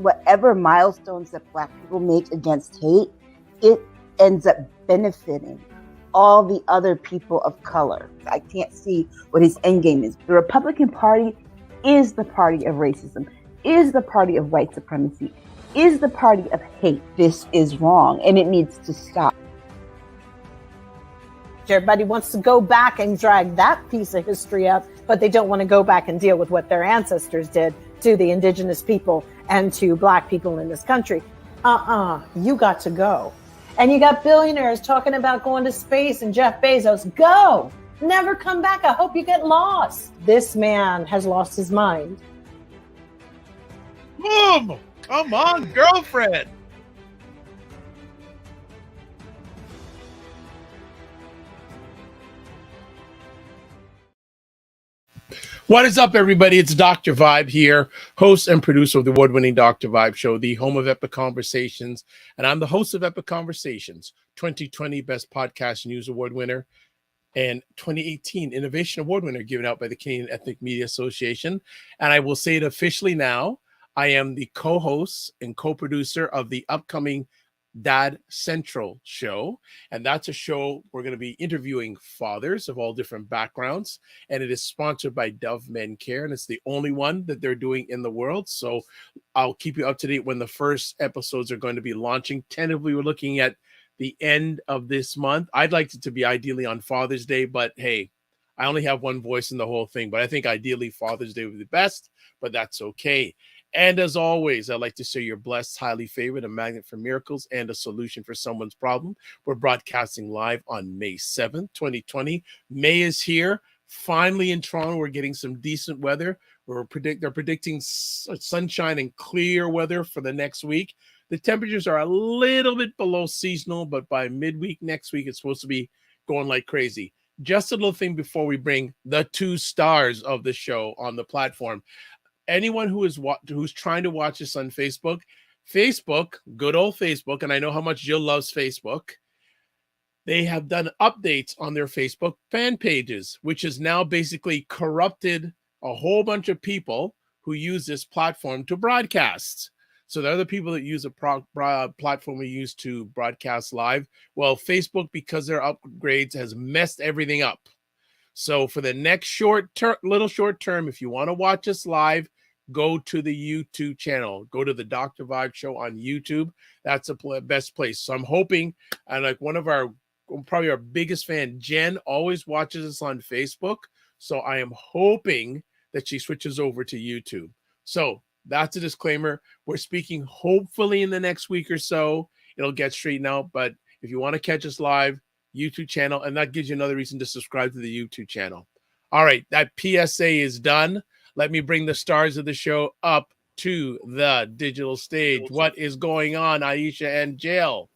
whatever milestones that Black people make against hate, it ends up benefiting all the other people of color. I can't see what his end game is. The Republican Party is the party of racism, is the party of white supremacy, is the party of hate. This is wrong, and it needs to stop. Everybody wants to go back and drag that piece of history up, but they don't want to go back and deal with what their ancestors did to the indigenous people and to Black people in this country. You got to go. And you got billionaires talking about going to space and Jeff Bezos, go, never come back. I hope you get lost. This man has lost his mind. Boom! Come on, girlfriend. What is up, everybody? It's Dr. Vibe here, host and producer of the award-winning Dr. Vibe Show, the home of Epic Conversations. And I'm the host of Epic Conversations, 2020 Best Podcast News Award winner and 2018 Innovation Award winner given out by the Canadian Ethnic Media Association. And I will say it officially now, I am the co-host and co-producer of the upcoming Dad Central show, and that's a show we're going to be interviewing fathers of all different backgrounds, and it is sponsored by Dove Men Care, and it's the only one that they're doing in the world. So I'll keep you up to date when the first episodes are going to be launching. Tentatively, we're looking at the end of this month. I'd like it to be ideally on Father's Day, but hey, I only have one voice in the whole thing, but I think ideally Father's Day would be the best, but that's okay. And as always, I'd like to say you're blessed, highly favored, a magnet for miracles, and a solution for someone's problem. We're broadcasting live on May 7th, 2020. May is here. Finally in Toronto, we're getting some decent weather. They're predicting sunshine and clear weather for the next week. The temperatures are a little bit below seasonal, but by midweek next week, it's supposed to be going like crazy. Just a little thing before we bring the two stars of the show on the platform. Anyone who's trying to watch this on Facebook, good old Facebook, and I know how much Jill loves Facebook, they have done updates on their Facebook fan pages, which has now basically corrupted a whole bunch of people who use this platform to broadcast. So there are the people that use a platform we use to broadcast live. Well, Facebook, because their upgrades, has messed everything up. So for the next little short term, if you want to watch us live, go to the YouTube channel. Go to the Dr. Vibe Show on YouTube. That's the best place. So I'm hoping, and like probably our biggest fan, Jen, always watches us on Facebook. So I am hoping that she switches over to YouTube. So that's a disclaimer. We're speaking hopefully in the next week or so. It'll get straightened out. But if you want to catch us live, YouTube channel, and that gives you another reason to subscribe to the YouTube channel. All right, that PSA is done. Let me bring the stars of the show up to the digital stage. What is going on, Aisha and Jill?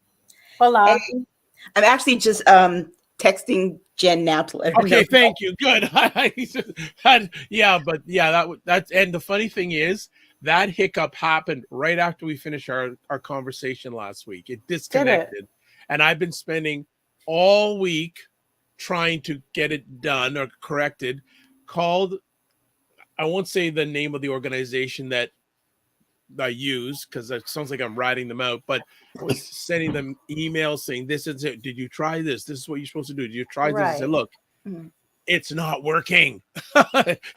Hola. I'm actually just texting Jen now to let her know. Okay, thank you. Good. That's and the funny thing is that hiccup happened right after we finished our conversation last week. It disconnected, and I've been spending all week trying to get it done or corrected. I won't say the name of the organization that I use because it sounds like I'm writing them out, but I was sending them emails saying, this is it. Did you try this? This is what you're supposed to do. Did you try this? I said, look, it's not working.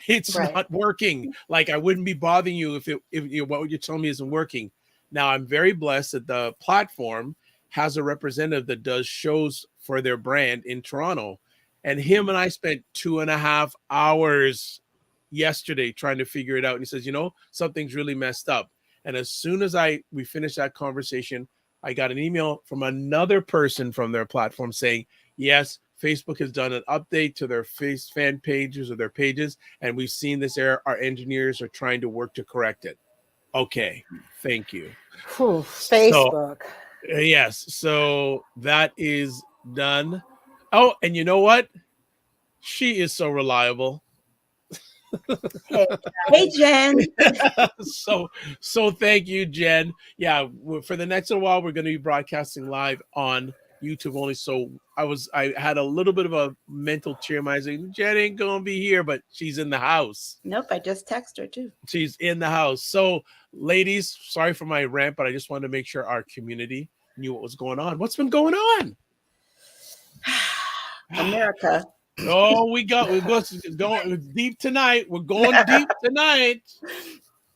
It's not working. Like I wouldn't be bothering you if what you tell me isn't working. Now I'm very blessed that the platform has a representative that does shows for their brand in Toronto. And him and I spent 2.5 hours yesterday trying to figure it out. And he says, something's really messed up. And as soon as we finished that conversation, I got an email from another person from their platform saying, yes, Facebook has done an update to their fan pages or their pages. And we've seen this error. Our engineers are trying to work to correct it. Okay. Thank you. Facebook. Yes. So that is done. Oh, and you know what? She is so reliable. Hey, Jen. So thank you, Jen. Yeah, for the next little while, we're going to be broadcasting live on YouTube only. So I had a little bit of a mental cheer. I saying, Jen ain't gonna be here, but she's in the house. Nope, I just texted her too. She's in the house. So, ladies, sorry for my rant, but I just wanted to make sure our community knew what was going on. What's been going on? America. Oh, we're going deep tonight. We're going deep tonight.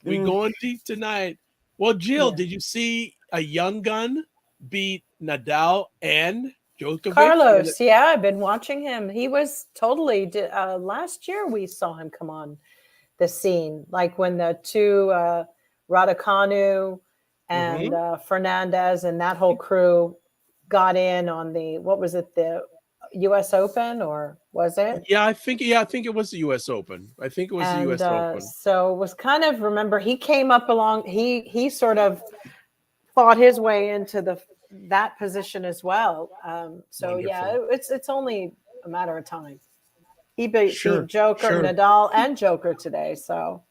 We're going deep tonight. Well, Jill, did you see a young gun beat Nadal and Djokovic? Carlos, yeah, I've been watching him. He was totally, last year we saw him come on the scene, like when the two Raducanu and Fernandez and that whole crew got in on the, what was it, the U.S. Open, or was it? Yeah, I think it was the U.S. Open. I think it was the U.S. Open. So it was kind of, remember, he came up along, he sort of fought his way into that position as well. So wonderful. Yeah, it's only a matter of time. He beat Joker, Nadal, and Joker today. So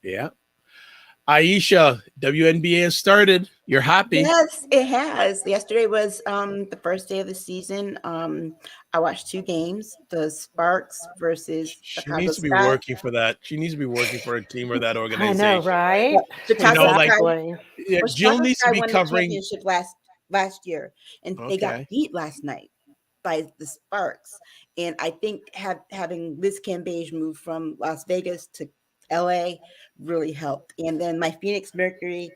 yeah. Aisha, WNBA has started. You're happy? Yes, it has. Yesterday was the first day of the season. I watched 2 games: the Sparks versus She needs to be working for that. She needs to be working for a team or that organization. I know, right? Jill needs to be covering the championship last year, and they got beat last night by the Sparks. And I think having Liz Cambage move from Las Vegas to LA really helped. And then my Phoenix Mercury,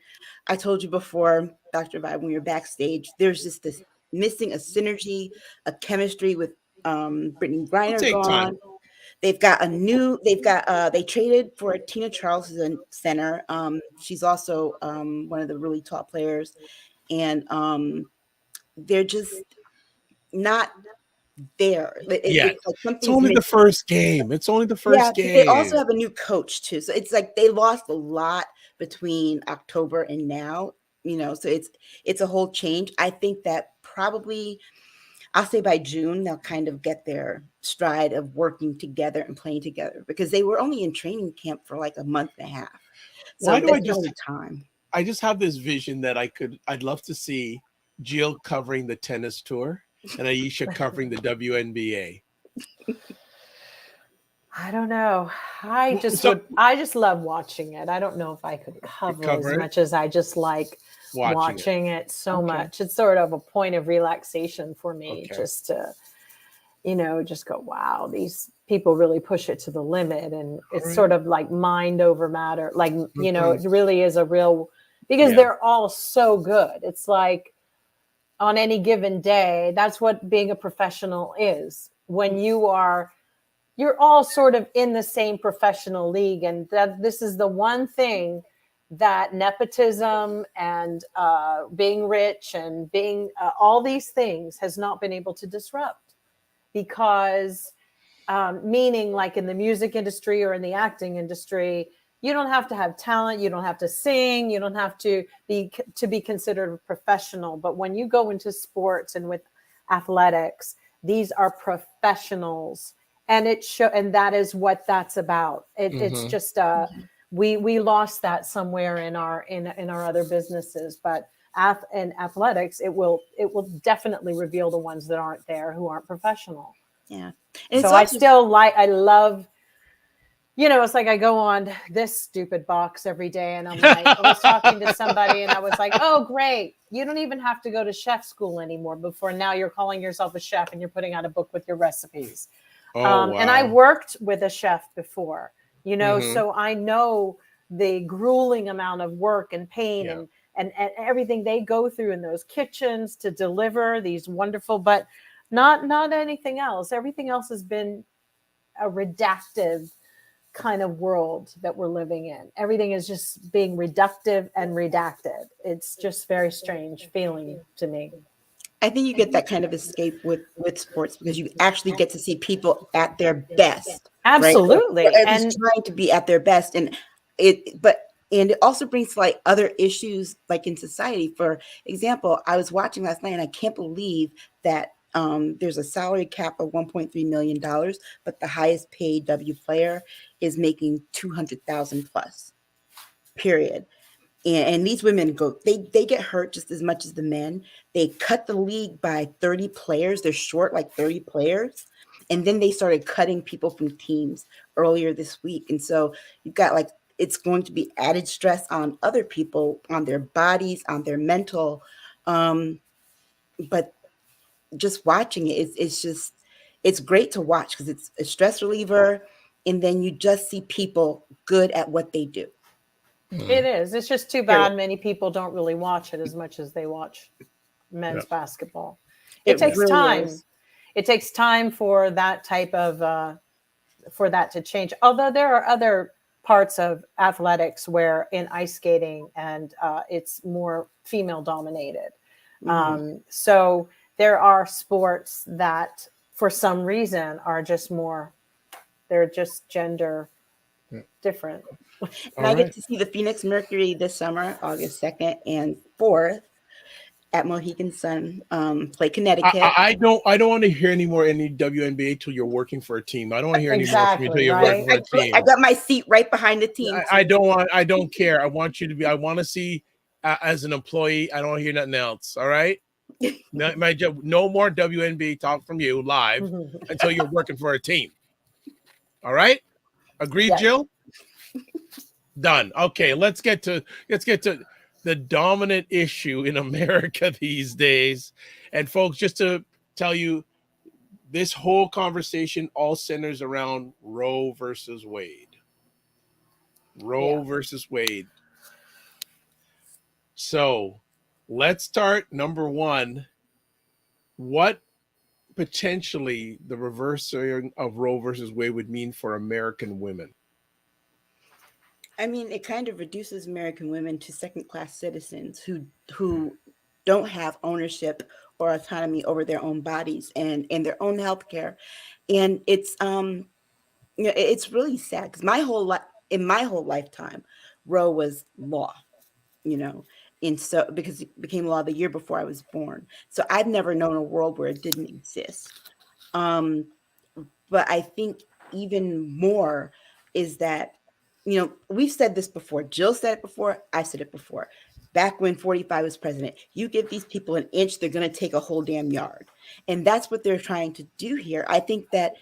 I told you before, Dr. Vibe, when we were backstage, there's just this missing a synergy, a chemistry with Brittany Griner gone. They've got they traded for Tina Charles as a center. She's also one of the really top players. And they're just not there. It's only the first game. Game. They also have a new coach too, so it's like they lost a lot between October and now. So it's a whole change. I think that probably, I'll say by June they'll kind of get their stride of working together and playing together, because they were only in training camp for like a month and a half. So I just have this vision that I'd love to see Jill covering the tennis tour and Aisha covering the WNBA. I don't know. I just love watching it. I don't know if I could cover as much as I just like watching it so much. It's sort of a point of relaxation for me, just to, just go, wow, these people really push it to the limit. And it's sort of like mind over matter. Like, it really is a real, because they're all so good. It's like, on any given day, that's what being a professional is. When you're all sort of in the same professional league. And that this is the one thing that nepotism and being rich and being all these things has not been able to disrupt. Because meaning, like in the music industry or in the acting industry, you don't have to have talent. You don't have to sing. You don't have to be considered a professional. But when you go into sports and with athletics, these are professionals, and and that is what that's about. It's just we lost that somewhere in our other businesses. But in athletics, it will definitely reveal the ones that aren't there, who aren't professional. Yeah. So I love. It's like I go on this stupid box every day, and I'm like, I was talking to somebody and I was like, oh, great. You don't even have to go to chef school anymore. Before now, you're calling yourself a chef and you're putting out a book with your recipes. Wow. And I worked with a chef before, so I know the grueling amount of work and pain and everything they go through in those kitchens to deliver these wonderful, but not anything else. Everything else has been a reductive kind of world that we're living in. Everything is just being reductive and redacted. It's just very strange feeling to me. I think you get that kind of escape with sports, because you actually get to see people at their best. Absolutely. Right? And trying to be at their best. And it also brings like other issues like in society. For example, I was watching last night and I can't believe that there's a salary cap of $1.3 million, but the highest paid W player is making $200,000 plus, period. And these women they get hurt just as much as the men. They cut the league by 30 players. They're short like 30 players. And then they started cutting people from teams earlier this week. And so you've got like, it's going to be added stress on other people, on their bodies, on their mental. But just watching it, it's great to watch because it's a stress reliever. And then you just see people good at what they do. It is. It's just too bad many people don't really watch it as much as they watch men's basketball. It takes really time. Is. It takes time for that type of for that to change. Although there are other parts of athletics where in ice skating and it's more female dominated. So there are sports that for some reason are just more, they're just gender different. And I get to see the Phoenix Mercury this summer, August 2nd and 4th at Mohegan Sun play Connecticut. I don't want to hear any WNBA till you're working for a team. I don't want to hear any more from you till you're working for a team. I got my seat right behind the team. I don't care. I want you to be, I want to see as an employee, I don't want to hear nothing else. All right. No more WNBA talk from you live until you're working for a team. All right. Agreed, yes. Jill? Done. Okay, let's get to the dominant issue in America these days. And folks, just to tell you, this whole conversation all centers around Roe versus Wade. Roe versus Wade. So let's start number one. What potentially the reversing of Roe versus Wade would mean for American women? I mean, it kind of reduces American women to second-class citizens who don't have ownership or autonomy over their own bodies and their own health care. And it's it's really sad because in my whole lifetime, Roe was law, and so because it became law the year before I was born. So I've never known a world where it didn't exist. But I think even more is that, we've said this before. Jill said it before. I said it before. Back when 45 was president, you give these people an inch, they're going to take a whole damn yard. And that's what they're trying to do here. I think that,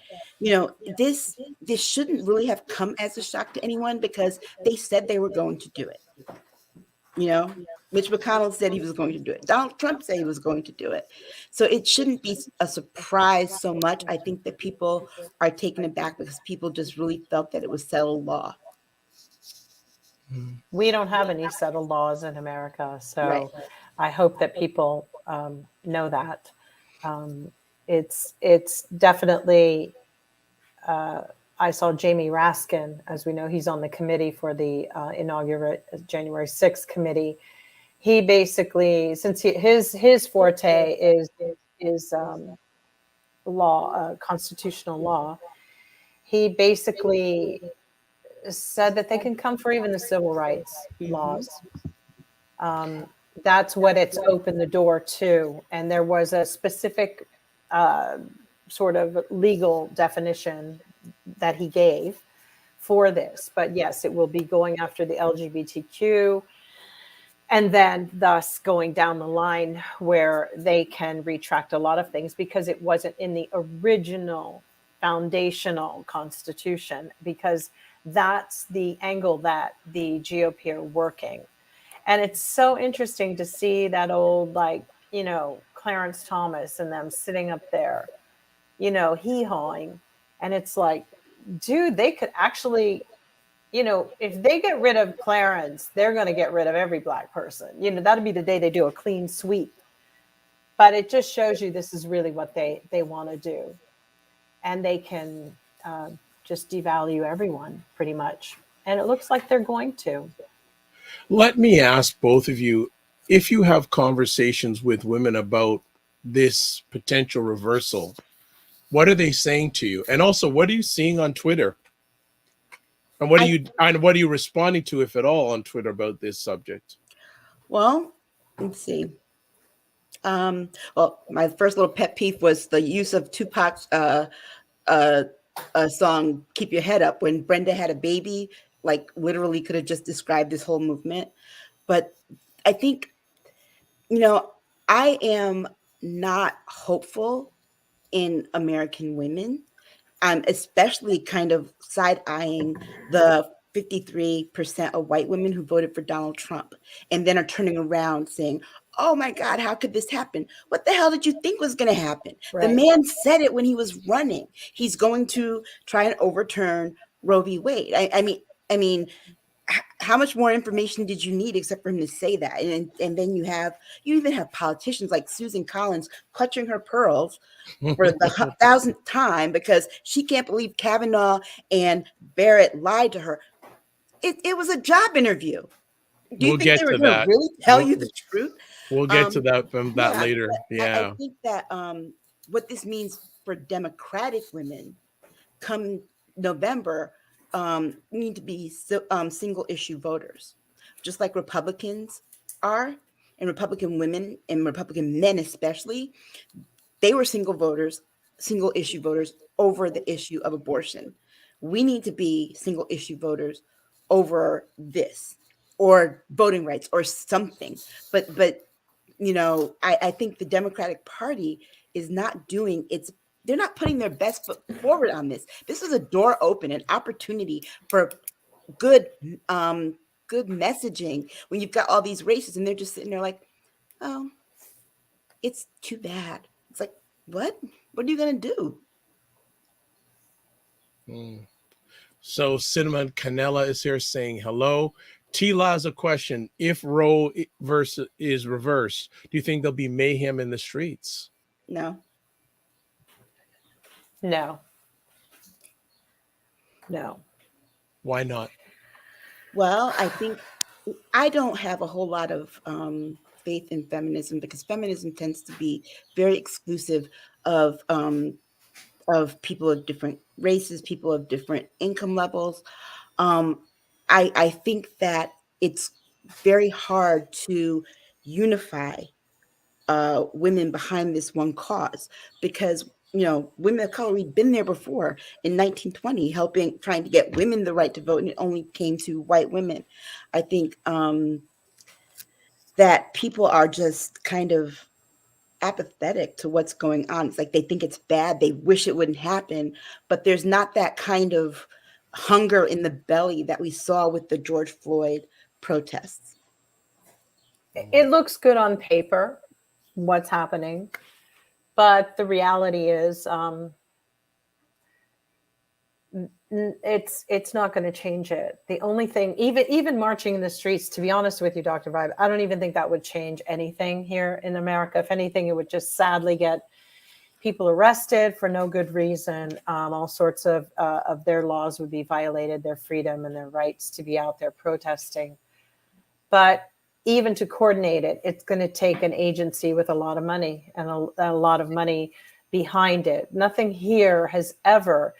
this shouldn't really have come as a shock to anyone because they said they were going to do it. Mitch McConnell said he was going to do it. Donald Trump said he was going to do it. So it shouldn't be a surprise so much. I think that people are taken aback because people just really felt that it was settled law. We don't have any settled laws in America. So I hope that people know that. It's definitely, I saw Jamie Raskin, as we know, he's on the committee for the inaugural January 6th committee. He basically, since his forte is law, constitutional law, he basically said that they can come for even the civil rights laws. That's what it's opened the door to. And there was a specific sort of legal definition that he gave for this. But yes, it will be going after the LGBTQ and then thus going down the line where they can retract a lot of things because it wasn't in the original foundational constitution, because that's the angle that the GOP are working. And it's so interesting to see that old, Clarence Thomas and them sitting up there, hee-hawing. And it's like, dude, they could actually, if they get rid of Clarence, they're going to get rid of every Black person. That'll be the day they do a clean sweep. But it just shows you this is really what they want to do. And they can just devalue everyone pretty much. And it looks like they're going to. Let me ask both of you, if you have conversations with women about this potential reversal, what are they saying to you? And also, what are you seeing on Twitter? And what are you responding to, if at all, on Twitter about this subject? Well, let's see. My first little pet peeve was the use of Tupac's song "Keep Your Head Up" when Brenda had a baby. Like literally, could have just described this whole movement. But I think, I am not hopeful in American women. I'm especially kind of side-eyeing the 53% of white women who voted for Donald Trump and then are turning around saying, oh my God, how could this happen? What the hell did you think was going to happen? Right. The man said it when he was running. He's going to try and overturn Roe v. Wade. I mean, how much more information did you need except for him to say that? And then you even have politicians like Susan Collins clutching her pearls for the 1,000th time because she can't believe Kavanaugh and Barrett lied to her. It was a job interview. Do you think they were going to really tell you the truth? We'll get to that later. Yeah. I think that what this means for Democratic women come November, need to be single issue voters, just like Republicans are, and Republican women and Republican men especially. They were single issue voters over the issue of abortion. We need to be single issue voters over this, or voting rights, or something. But I think the Democratic Party is not doing its. They're not putting their best foot forward on this. This is a door open, an opportunity for good messaging when you've got all these races and they're just sitting there like, oh, it's too bad. It's like, what are you going to do? So Cinnamon Canela is here saying hello. Tila has a question. If Roe versus is reversed, do you think there'll be mayhem in the streets? No. Why not? Well, I think I don't have a whole lot of faith in feminism, because feminism tends to be very exclusive of people of different races, people of different income levels. I think that it's very hard to unify women behind this one cause, because women of color, we've been there before in 1920, trying to get women the right to vote, and it only came to white women. I think that people are just kind of apathetic to what's going on. It's like they think it's bad. They wish it wouldn't happen, but there's not that kind of hunger in the belly that we saw with the George Floyd protests. It looks good on paper, what's happening, but the reality is it's not going to change it. The only thing, even marching in the streets, to be honest with you, Dr. Vibe, I don't even think that would change anything here in America. If anything, it would just sadly get people arrested for no good reason. All sorts of their laws would be violated, their freedom and their rights to be out there protesting. But even to coordinate it, it's going to take an agency with a lot of money and a lot of money behind it. Nothing here has ever,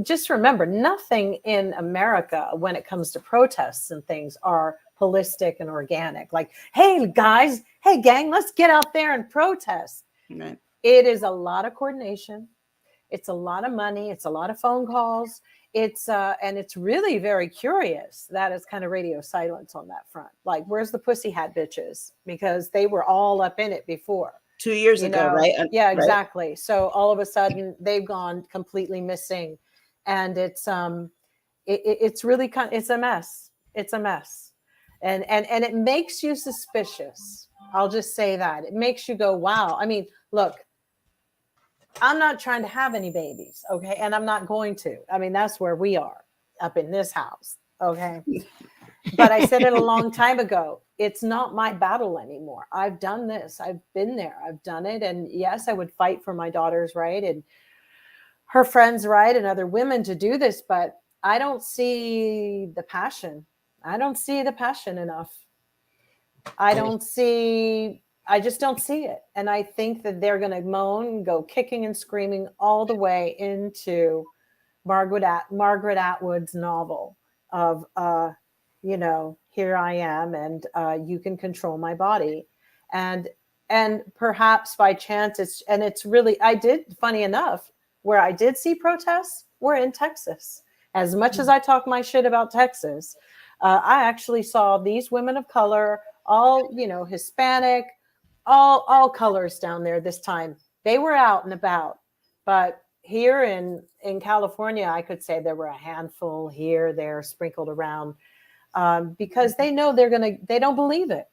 just remember, nothing in America when it comes to protests and things are holistic and organic. Like, hey guys, hey gang, let's get out there and protest. Right. It is a lot of coordination. It's a lot of money. It's a lot of phone calls. And it's really very curious that it's kind of radio silence on that front. Like, where's the pussy hat bitches? Because they were all up in it before. 2 years ago, right? Yeah, exactly. Right. So all of a sudden they've gone completely missing, and it's really it's a mess. It's a mess, and it makes you suspicious. I'll just say that it makes you go, wow. I mean, look, I'm not trying to have any babies, okay, and I'm not going to. I mean, that's where we are up in this house, okay. But I said it a long time ago. It's not my battle anymore. I've done this. I've been there. I've done it. And yes, I would fight for my daughter's right and her friend's right and other women to do this. But I don't see the passion. I don't see the passion enough. I just don't see it. And I think that they're going to moan and go kicking and screaming all the way into Margaret Atwood's novel of, here I am, and you can control my body. And perhaps by chance, it's really, funny enough, where I did see protests were in Texas. As much as I talk my shit about Texas, I actually saw these women of color all, Hispanic, all colors down there this time. They were out and about. But here in California, I could say there were a handful here, there, sprinkled around, because they know they don't believe it.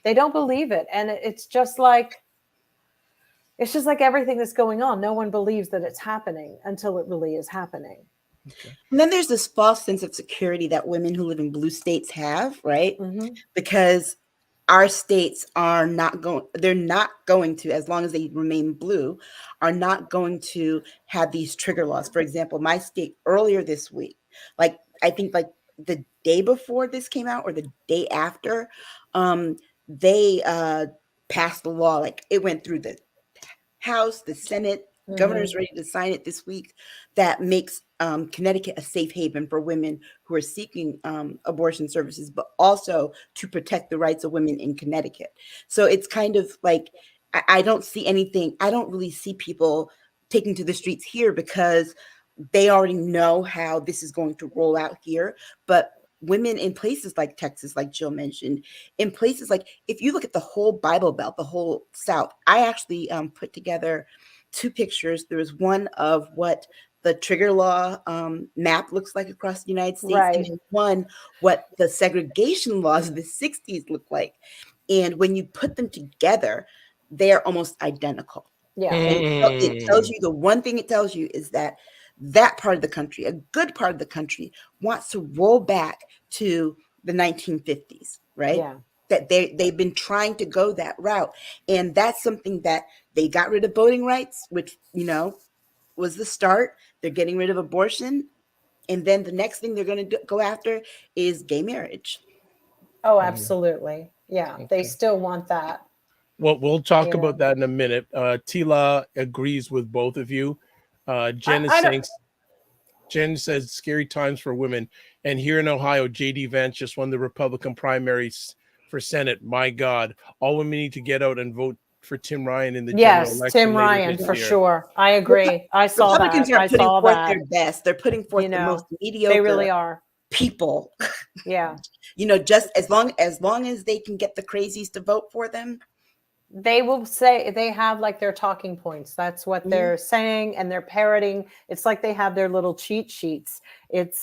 They don't believe it. And it's just like everything that's going on. No one believes that it's happening until it really is happening. Okay. And then there's this false sense of security that women who live in blue states have, right? Mm-hmm. Because our states they're not going to, as long as they remain blue, are not going to have these trigger laws. For example, my state earlier this week, I think the day before this came out or the day after, they passed the law. It went through the House, the Senate, governor's ready to sign it this week, that makes Connecticut a safe haven for women who are seeking abortion services, but also to protect the rights of women in Connecticut. So it's kind of I don't see anything. I don't really see people taking to the streets here because they already know how this is going to roll out here. But women in places like Texas, like Jill mentioned, in places if you look at the whole Bible Belt, the whole South, I actually put together 2 pictures. There was one of what the trigger law map looks like across the United States, right, and then one what the segregation laws of the 60s look like. And when you put them together, they're almost identical. Yeah. And it tells you, the one thing it tells you is that part of the country, a good part of the country, wants to roll back to the 1950s, right? Yeah. That they've been trying to go that route. And that's something that they got rid of voting rights, which, was the start. They're getting rid of abortion. And then the next thing they're going to go after is gay marriage. Oh, absolutely. Yeah. Okay. They still want that. Well, we'll talk about that in a minute. Tila agrees with both of you. Jen says scary times for women. And here in Ohio, J.D. Vance just won the Republican primaries for Senate. My God, all women need to get out and vote for Tim Ryan in the general election. Yes, Tim Ryan, for sure. I agree. I saw that. Republicans are putting forth their best. They're putting forth the most mediocre. They really are. People. Yeah. Just as long as they can get the crazies to vote for them. They will say they have their talking points. That's what they're saying, and they're parroting. It's like they have their little cheat sheets. It's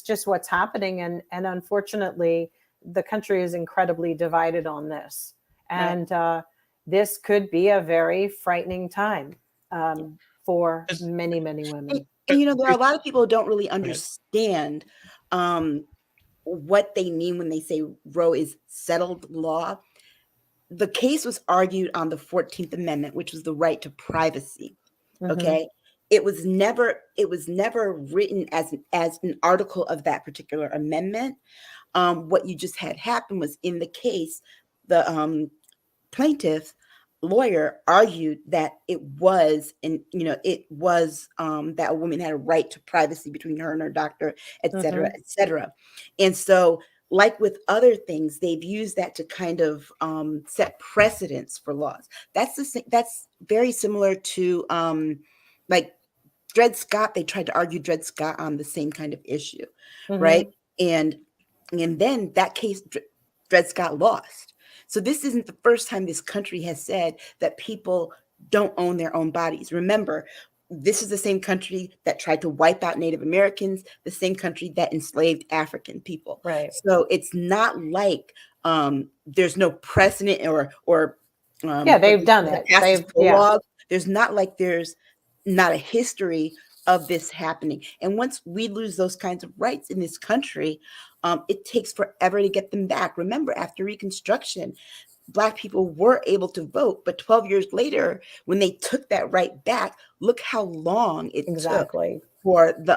just what's happening, and unfortunately, the country is incredibly divided on this, and this could be a very frightening time for many women. And there are a lot of people who don't really understand what they mean when they say Roe is settled law. The case was argued on the 14th Amendment, which was the right to privacy. Okay. It was never written as an article of that particular amendment. What you just had happen was, in the case, the plaintiff lawyer argued that it was that a woman had a right to privacy between her and her doctor, et cetera, et cetera. And so, like with other things, they've used that to kind of set precedents for laws. That's very similar to Dred Scott. They tried to argue Dred Scott on the same kind of issue, right? And then that case, Dred Scott lost. So this isn't the first time this country has said that people don't own their own bodies. Remember, this is the same country that tried to wipe out Native Americans, the same country that enslaved African people. Right. So it's not like there's no precedent or they've done it. There's not like there's not a history of this happening. And once we lose those kinds of rights in this country, it takes forever to get them back. Remember, after Reconstruction, Black people were able to vote, but 12 years later, when they took that right back, look how long it took for the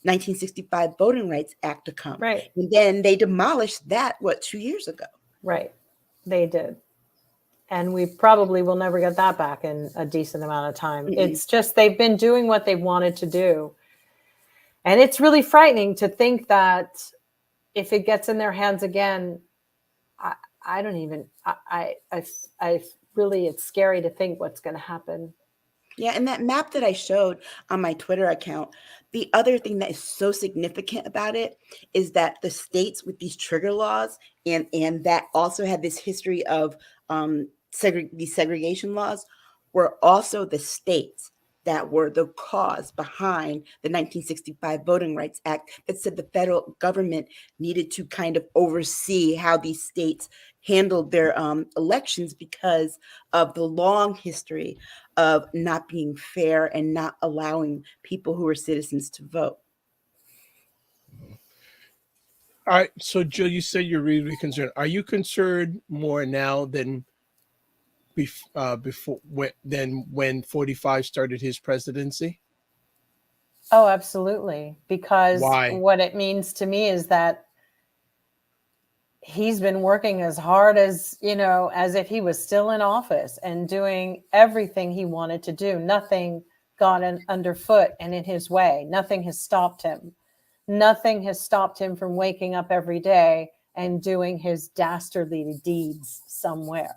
1965 Voting Rights Act to come. Right. And then they demolished that, 2 years ago? Right. They did. And we probably will never get that back in a decent amount of time. Mm-hmm. It's just they've been doing what they wanted to do. And it's really frightening to think that if it gets in their hands again, I don't even, I really, it's scary to think what's going to happen. Yeah. And that map that I showed on my Twitter account, The other thing that is so significant about it is that the states with these trigger laws and that also had this history of these segregation laws were also the states that were the cause behind the 1965 Voting Rights Act that said the federal government needed to kind of oversee how these states handled their elections because of the long history of not being fair and not allowing people who are citizens to vote. All right. So, Jill, you said you're really concerned. Are you concerned more now than before when 45 started his presidency? Oh, absolutely. Because Why? what it means to me is that he's been working as hard as, as if he was still in office and doing everything he wanted to do. Nothing got underfoot and in his way. Nothing has stopped him. Nothing has stopped him from waking up every day and doing his dastardly deeds somewhere.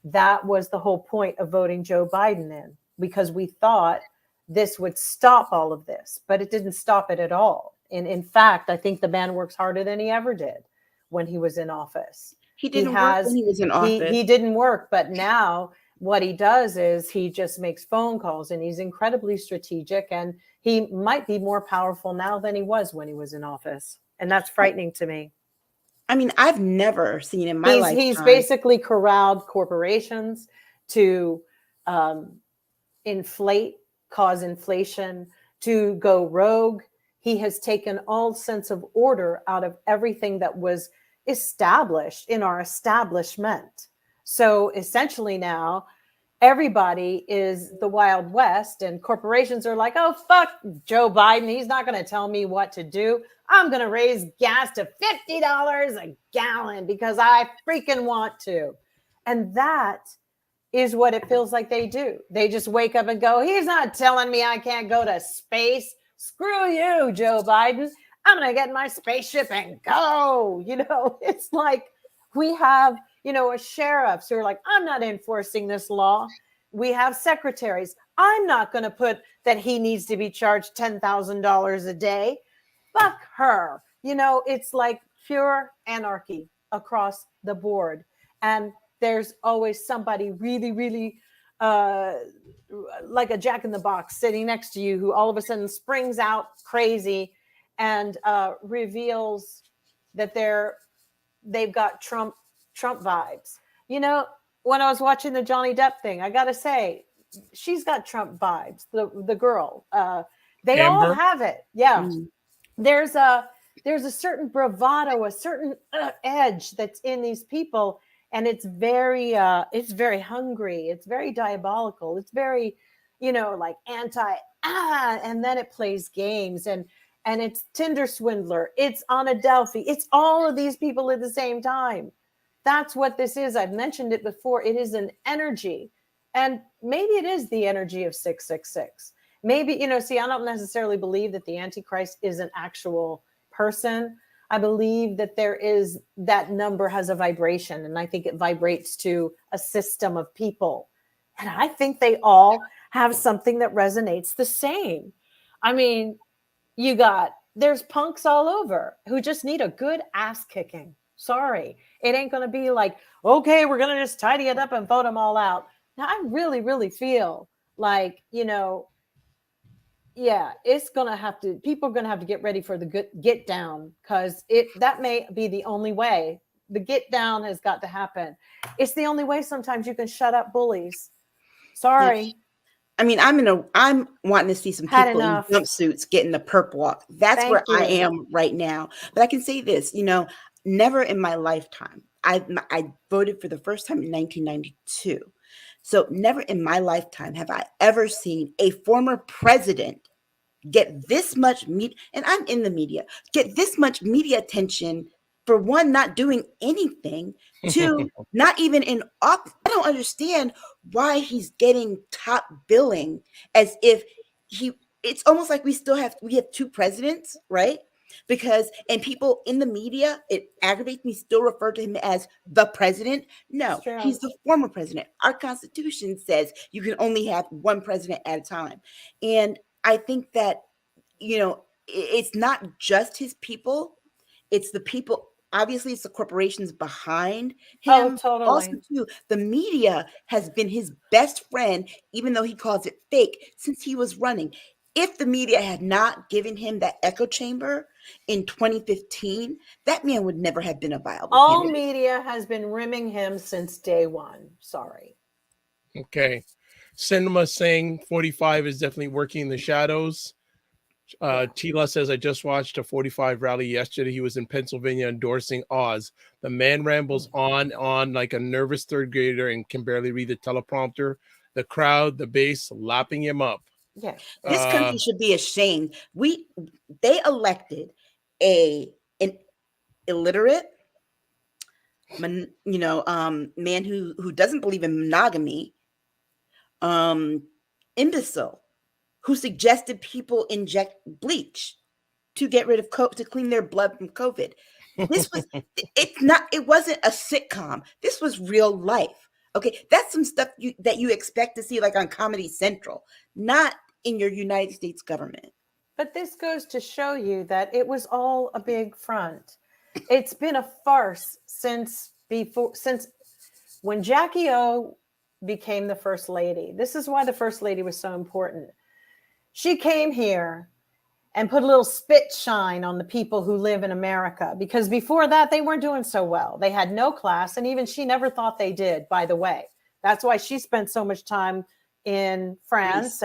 That was the whole point of voting Joe Biden in, because we thought this would stop all of this, but it didn't stop it at all. And in fact, I think the man works harder than he ever did when he was in office. He didn't work when he was in office. He didn't work, but now what he does is he just makes phone calls, and he's incredibly strategic, and he might be more powerful now than he was when he was in office. And that's frightening to me. I mean, I've never seen in my lifetime. He's basically corralled corporations to cause inflation, to go rogue. He has taken all sense of order out of everything that was established in our establishment. So essentially now everybody is the Wild West, and corporations are like, oh, fuck Joe Biden. He's not going to tell me what to do. I'm going to raise gas to $50 a gallon because I freaking want to. And that is what it feels like they do. They just wake up and go, he's not telling me I can't go to space. Screw you, Joe Biden. I'm going to get in my spaceship and go. It's like we have, a sheriffs who are like, I'm not enforcing this law. We have secretaries. I'm not going to put that he needs to be charged $10,000 a day. Fuck her. It's like pure anarchy across the board. And there's always somebody really, really like a jack in the box sitting next to you who all of a sudden springs out crazy and reveals that they've got Trump vibes. When I was watching the Johnny Depp thing, I got to say, she's got Trump vibes. The girl, they Amber? all have it. Yeah. Mm. There's a certain bravado, a certain edge that's in these people. And it's very hungry. It's very diabolical. It's very, like and then it plays games and it's Tinder swindler. It's Anna Delphi. It's all of these people at the same time. That's what this is. I've mentioned it before. It is an energy. And maybe it is the energy of 666. Maybe, see, I don't necessarily believe that the Antichrist is an actual person. I believe that that number has a vibration, and I think it vibrates to a system of people. And I think they all have something that resonates the same. I mean, there's punks all over who just need a good ass kicking. Sorry. It ain't going to be like, okay, we're going to just tidy it up and vote them all out. Now, I really, really feel like, it's going to have to, people are going to have to get ready for the good get down, because that may be the only way. The get down has got to happen. It's the only way sometimes you can shut up bullies. Sorry. Yeah. I mean, I'm wanting to see some people in jumpsuits getting the perp walk. That's where I am right now. But I can say this, never in my lifetime. I voted for the first time in 1992. So never in my lifetime have I ever seen a former president get this much media, and I'm in the media, get this much media attention for one, not doing anything, two, not even in office. I don't understand why he's getting top billing as if it's almost like we have two presidents, right? And people in the media, it aggravates me, still refer to him as the president. No, he's the former president. Our Constitution says you can only have one president at a time. And I think that, it's not just his people. It's the people. Obviously, it's the corporations behind him. Oh, totally. Also, too, the media has been his best friend, even though he calls it fake, since he was running. If the media had not given him that echo chamber in 2015, that man would never have been a viable All candidate. media has been rimming him since day one. Sorry. Okay. Cinema saying 45 is definitely working in the shadows. Tila says, I just watched a 45 rally yesterday. He was in Pennsylvania endorsing Oz. The man rambles on like a nervous third grader and can barely read the teleprompter. The crowd, the base, lapping him up. Yeah. This country should be ashamed. They elected an illiterate, man who doesn't believe in monogamy, imbecile, who suggested people inject bleach to get rid of to clean their blood from COVID. This was it wasn't a sitcom. This was real life. Okay, that's some stuff that you expect to see like on Comedy Central, not in your United States government. But this goes to show you that it was all a big front. It's been a farce since when Jackie O became the first lady. This is why the first lady was so important. She came here and put a little spit shine on the people who live in America, because before that, they weren't doing so well. They had no class, and even she never thought they did, by the way. That's why she spent so much time in France,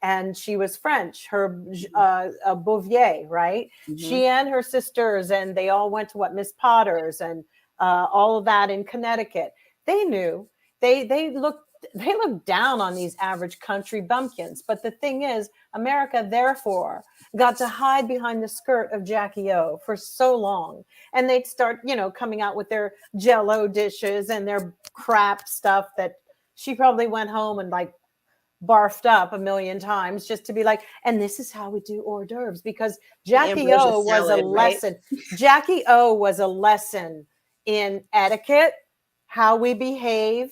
and she was French, her Bouvier, right? Mm-hmm. She and her sisters, and they all went to Miss Potter's and all of that in Connecticut. They knew. They looked down on these average country bumpkins. But the thing is, America, therefore, got to hide behind the skirt of Jackie O for so long. And they'd start, coming out with their Jell-O dishes and their crap stuff that she probably went home and like barfed up a million times just to be like, and this is how we do hors d'oeuvres, because Jackie O was a lesson. Right? Jackie O was a lesson in etiquette, how we behave,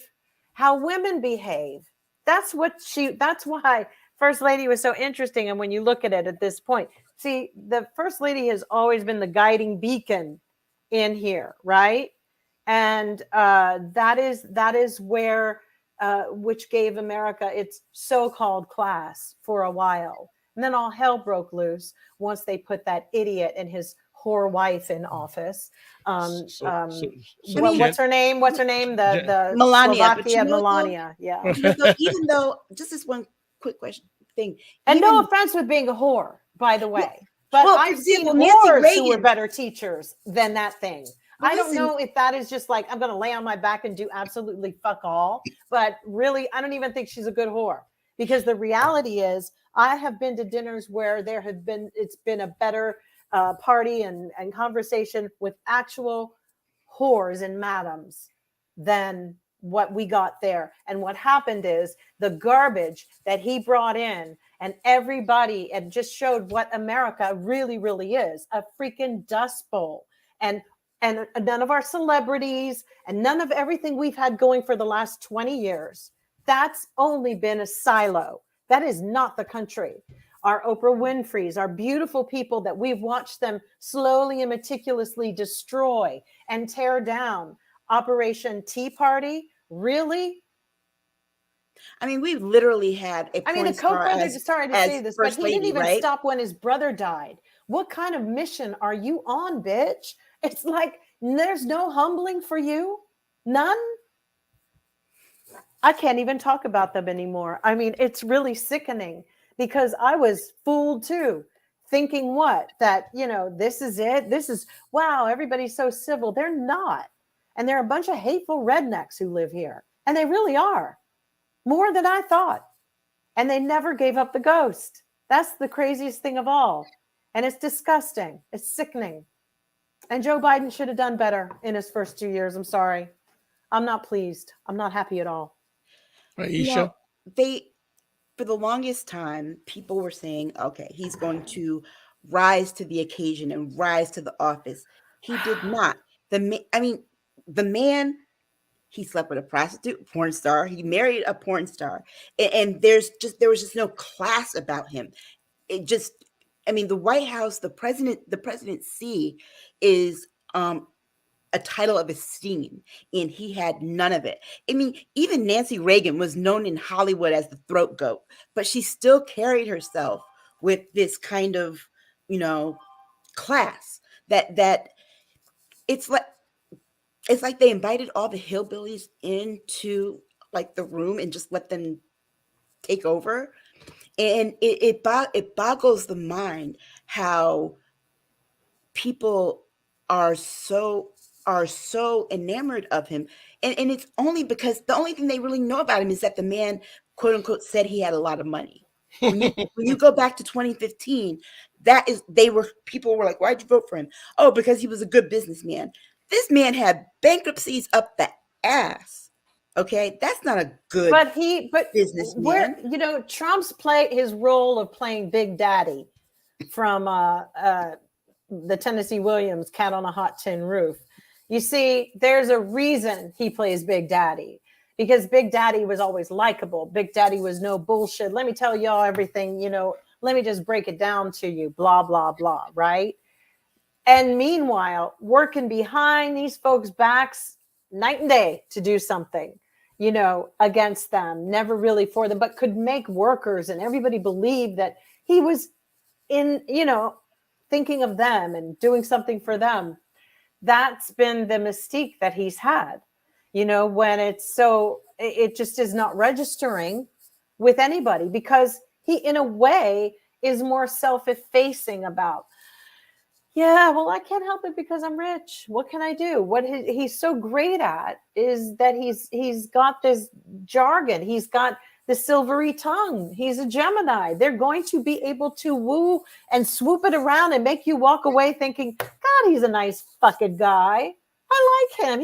how women behave. That's why First Lady was so interesting. And when you look at it at this point, see, the First Lady has always been the guiding beacon in here, right? And that is where, which gave America its so-called class for a while. And then all hell broke loose once they put that idiot and his whore wife in office. What's her name? The Melania. Slovakia, Melania. Yeah. Even though, just this one quick question thing. And no offense with being a whore, by the way. But I've seen whores who were better teachers than that thing. I don't know if that is just like, I'm going to lay on my back and do absolutely fuck all. But really, I don't even think she's a good whore. Because the reality is, I have been to dinners where it's been a better party and conversation with actual whores and madams than what we got there. And what happened is the garbage that he brought in, and everybody, and just showed what America really, really is, a freaking dust bowl. And none of our celebrities and none of everything we've had going for the last 20 years, that's only been a silo. That is not the country. Our Oprah Winfrey's, our beautiful people that we've watched them slowly and meticulously destroy and tear down. Operation Tea Party, really? I mean, we've literally had a the Koch brothers, sorry to say this, but he didn't even stop when his brother died. What kind of mission are you on, bitch? It's like, there's no humbling for you? None? I can't even talk about them anymore. I mean, it's really sickening, because I was fooled too, thinking that, this is it. This is, wow, everybody's so civil. They're not. And they're a bunch of hateful rednecks who live here. And they really are. More than I thought. And they never gave up the ghost. That's the craziest thing of all. And it's disgusting. It's sickening. And Joe Biden should have done better in his first 2 years. I'm sorry. I'm not pleased. I'm not happy at all. Aisha? For the longest time, people were saying, okay, he's going to rise to the occasion and rise to the office. He did not. The man, he slept with a prostitute, porn star. He married a porn star. And there was just no class about him. I mean, the White House, the presidency is a title of esteem, and he had none of it. I mean, even Nancy Reagan was known in Hollywood as the throat goat, but she still carried herself with this kind of, class that it's like they invited all the hillbillies into like the room and just let them take over. And it boggles the mind how people are so enamored of him, and it's only because the only thing they really know about him is that the man, quote unquote, said he had a lot of money. When you go back to 2015, people were like, why'd you vote for him? Oh, because he was a good businessman. This man had bankruptcies up the ass. Okay, that's not a good businessman. Where Trump's his role of playing Big Daddy from the Tennessee Williams Cat on a Hot Tin Roof. You see, there's a reason he plays Big Daddy, because Big Daddy was always likable. Big Daddy was no bullshit. Let me tell y'all everything, let me just break it down to you, blah, blah, blah, right? And meanwhile, working behind these folks' backs night and day to do something, against them, never really for them, but could make workers and everybody believe that he was in, thinking of them and doing something for them. That's been the mystique that he's had, when it just is not registering with anybody, because he, in a way, is more self-effacing about, yeah, well, I can't help it because I'm rich. What can I do? What he's so great at is that he's got this jargon. He's got the silvery tongue. He's a Gemini. They're going to be able to woo and swoop it around and make you walk away thinking, God, he's a nice fucking guy. I like him.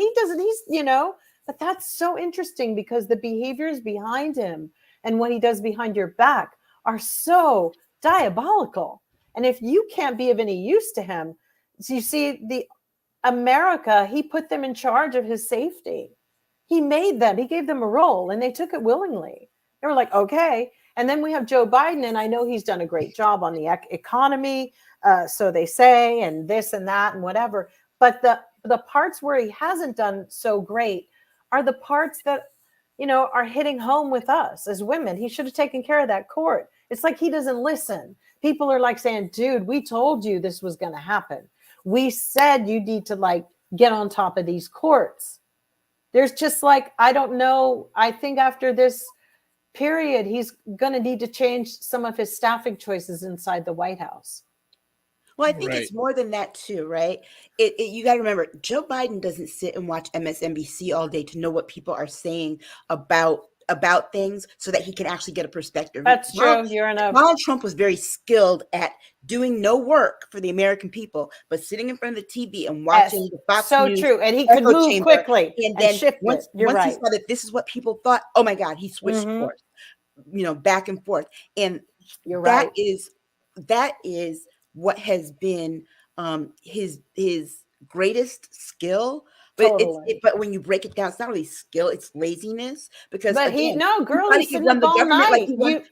But that's so interesting, because the behaviors behind him and what he does behind your back are so diabolical. And if you can't be of any use to him, so you see, America, he put them in charge of his safety. He gave them a role, and they took it willingly. They were like, okay. And then we have Joe Biden, and I know he's done a great job on the economy, so they say, and this and that and whatever. But the parts where he hasn't done so great are the parts that, are hitting home with us as women. He should have taken care of that court. It's like he doesn't listen. People are like saying, dude, we told you this was going to happen. We said you need to get on top of these courts. There's just I don't know. I think after this period, he's going to need to change some of his staffing choices inside the White House. Well, I think it's more than that too, right? You got to remember, Joe Biden doesn't sit and watch MSNBC all day to know what people are saying about things so that he can actually get a perspective. That's true. Donald Trump was very skilled at doing no work for the American people, but sitting in front of the TV and watching the Fox News. So true. And he could move quickly and then shift once he saw that this is what people thought, oh my God, he switched course, back and forth. And that is what has been his greatest skill. But totally. but when you break it down, it's not really skill; it's laziness. Because he sitting up all night.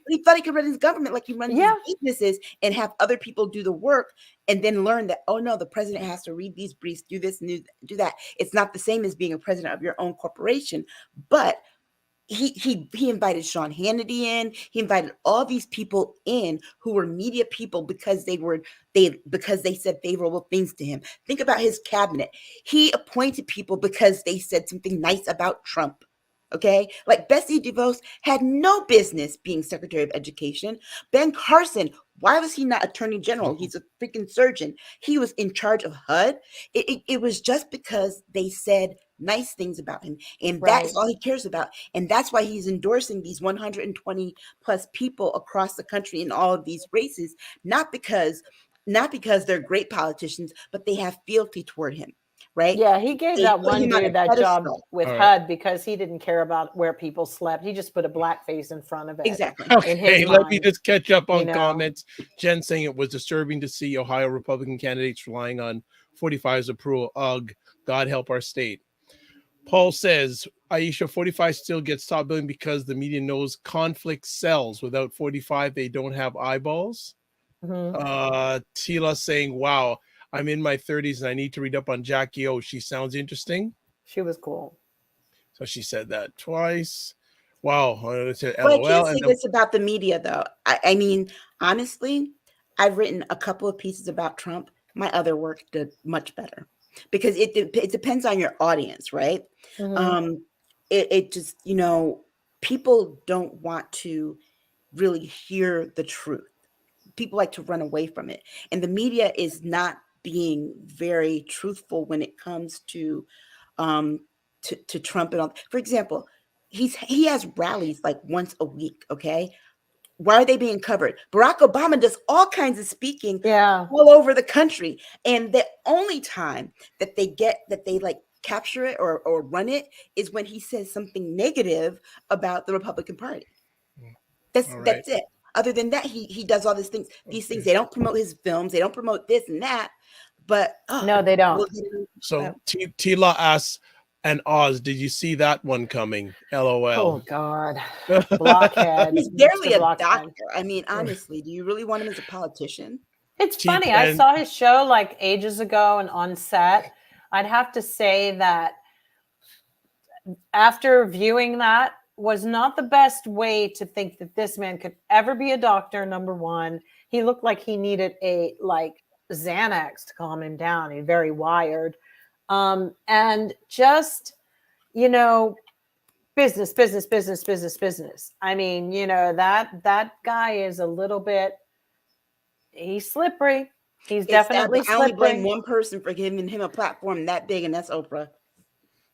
He thought he could run his government like he runs his businesses, and have other people do the work, and then learn that, oh no, the president has to read these briefs, do this and do that. It's not the same as being a president of your own corporation. But he invited Sean Hannity in. He invited all these people in who were media people because they said favorable things to him. Think about his cabinet. He appointed people because they said something nice about Trump. Okay, like Betsy DeVos had no business being Secretary of Education. Ben Carson, why was he not Attorney General? He's a freaking surgeon. He was in charge of HUD. It was just because they said nice things about him, and that's all he cares about. And that's why he's endorsing these 120 plus people across the country in all of these races, not because they're great politicians, but they have fealty toward him. Right? Yeah, he gave that one dude that job with HUD because he didn't care about where people slept. He just put a blackface in front of it. Exactly. Okay, let me just catch up on comments. Jen saying it was disturbing to see Ohio Republican candidates relying on 45's approval. Ugh, God help our state. Paul says, Aisha, 45 still gets top billing because the media knows conflict sells. Without 45, they don't have eyeballs. Tila saying, wow, I'm in my 30s and I need to read up on Jackie O. She sounds interesting. She was cool. So she said that twice. Wow. I said Well, I LOL. can't say And then, this about the media, though. I mean, honestly, I've written a couple of pieces about Trump. My other work did much better because it depends on your audience, right? It just, people don't want to really hear the truth. People like to run away from it. And the media is not being very truthful when it comes to Trump and all. For example, he has rallies like once a week, okay? Why are they being covered? Barack Obama does all kinds of speaking all over the country. And the only time that they like capture it or run it is when he says something negative about the Republican Party. That's it. Other than that, he does all these things. These things, they don't promote his films, they don't promote this and that. But no, they don't. So Tila asks, and Oz, did you see that one coming? LOL. Oh God, blockhead. He's barely a doctor. I mean, honestly, do you really want him as a politician? It's funny. I saw his show like ages ago and on set. I'd have to say that after viewing that was not the best way to think that this man could ever be a doctor. Number one, he looked like he needed a like Xanax to calm him down. He's very wired. And just, business. I mean, that guy is a little bit, he's slippery. He's definitely slippery. I only blame one person for giving him a platform that big, and that's Oprah.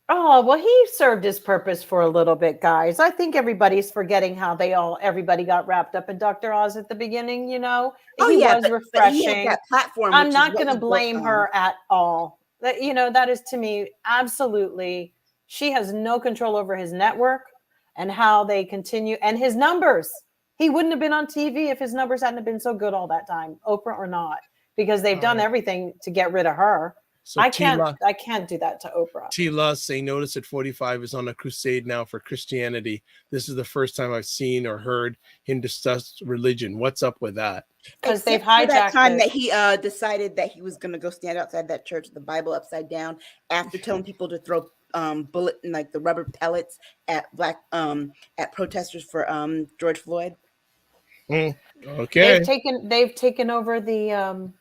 Oh, well, he served his purpose for a little bit, guys. I think everybody's forgetting how everybody got wrapped up in Dr. Oz at the beginning, He was refreshing. But he had that platform. I'm not going to blame her at all. That is to me, absolutely. She has no control over his network and how they continue and his numbers. He wouldn't have been on TV if his numbers hadn't been so good all that time, Oprah or not, because they've done everything to get rid of her. So I can't do that to Oprah. Tila saying, Notice at 45 is on a crusade now for Christianity. This is the first time I've seen or heard him discuss religion. What's up with that? Because they've hijacked that time that he decided that he was going to go stand outside that church with the Bible upside down after telling people to throw bullet and like the rubber pellets at at protesters for George Floyd. Okay. They've taken over the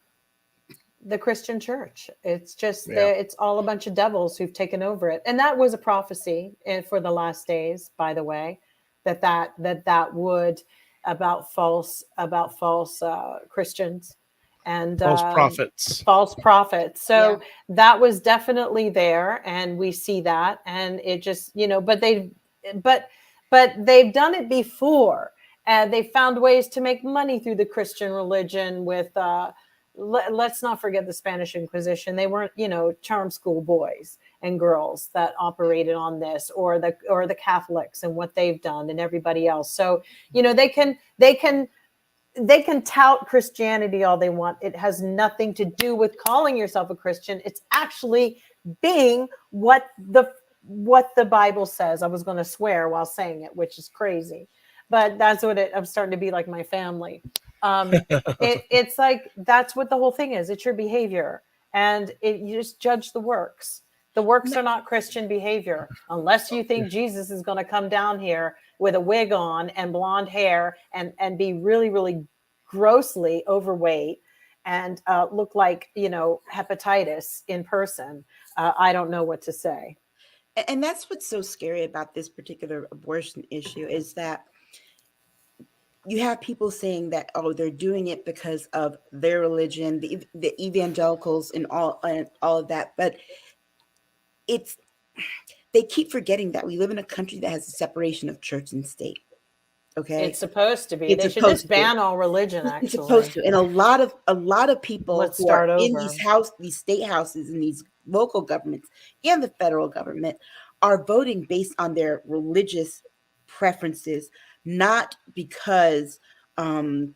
Christian church. It's just it's all a bunch of devils who've taken over it. And that was a prophecy for the last days, by the way, that would about false Christians and false prophets. So that was definitely there, and we see that, and it just but they've done it before, and they found ways to make money through the Christian religion with let's not forget the Spanish Inquisition. They weren't, charm school boys and girls that operated on this, or the Catholics and what they've done, and everybody else. So, they can tout Christianity all they want. It has nothing to do with calling yourself a Christian. It's actually being what the Bible says. I was going to swear while saying it, which is crazy, but that's what I'm starting to be like my family. It's like, that's what the whole thing is. It's your behavior, and you just judge the works. The works are not Christian behavior, unless you think Jesus is going to come down here with a wig on and blonde hair and be really, really grossly overweight and look like, hepatitis in person. I don't know what to say. And that's what's so scary about this particular abortion issue, is that you have people saying that, they're doing it because of their religion, the evangelicals and all of that. But they keep forgetting that we live in a country that has a separation of church and state. Okay, it's supposed to be. They should just ban all religion. Actually, it's supposed to. And a lot of people who are in these state houses and these local governments and the federal government are voting based on their religious preferences, not because they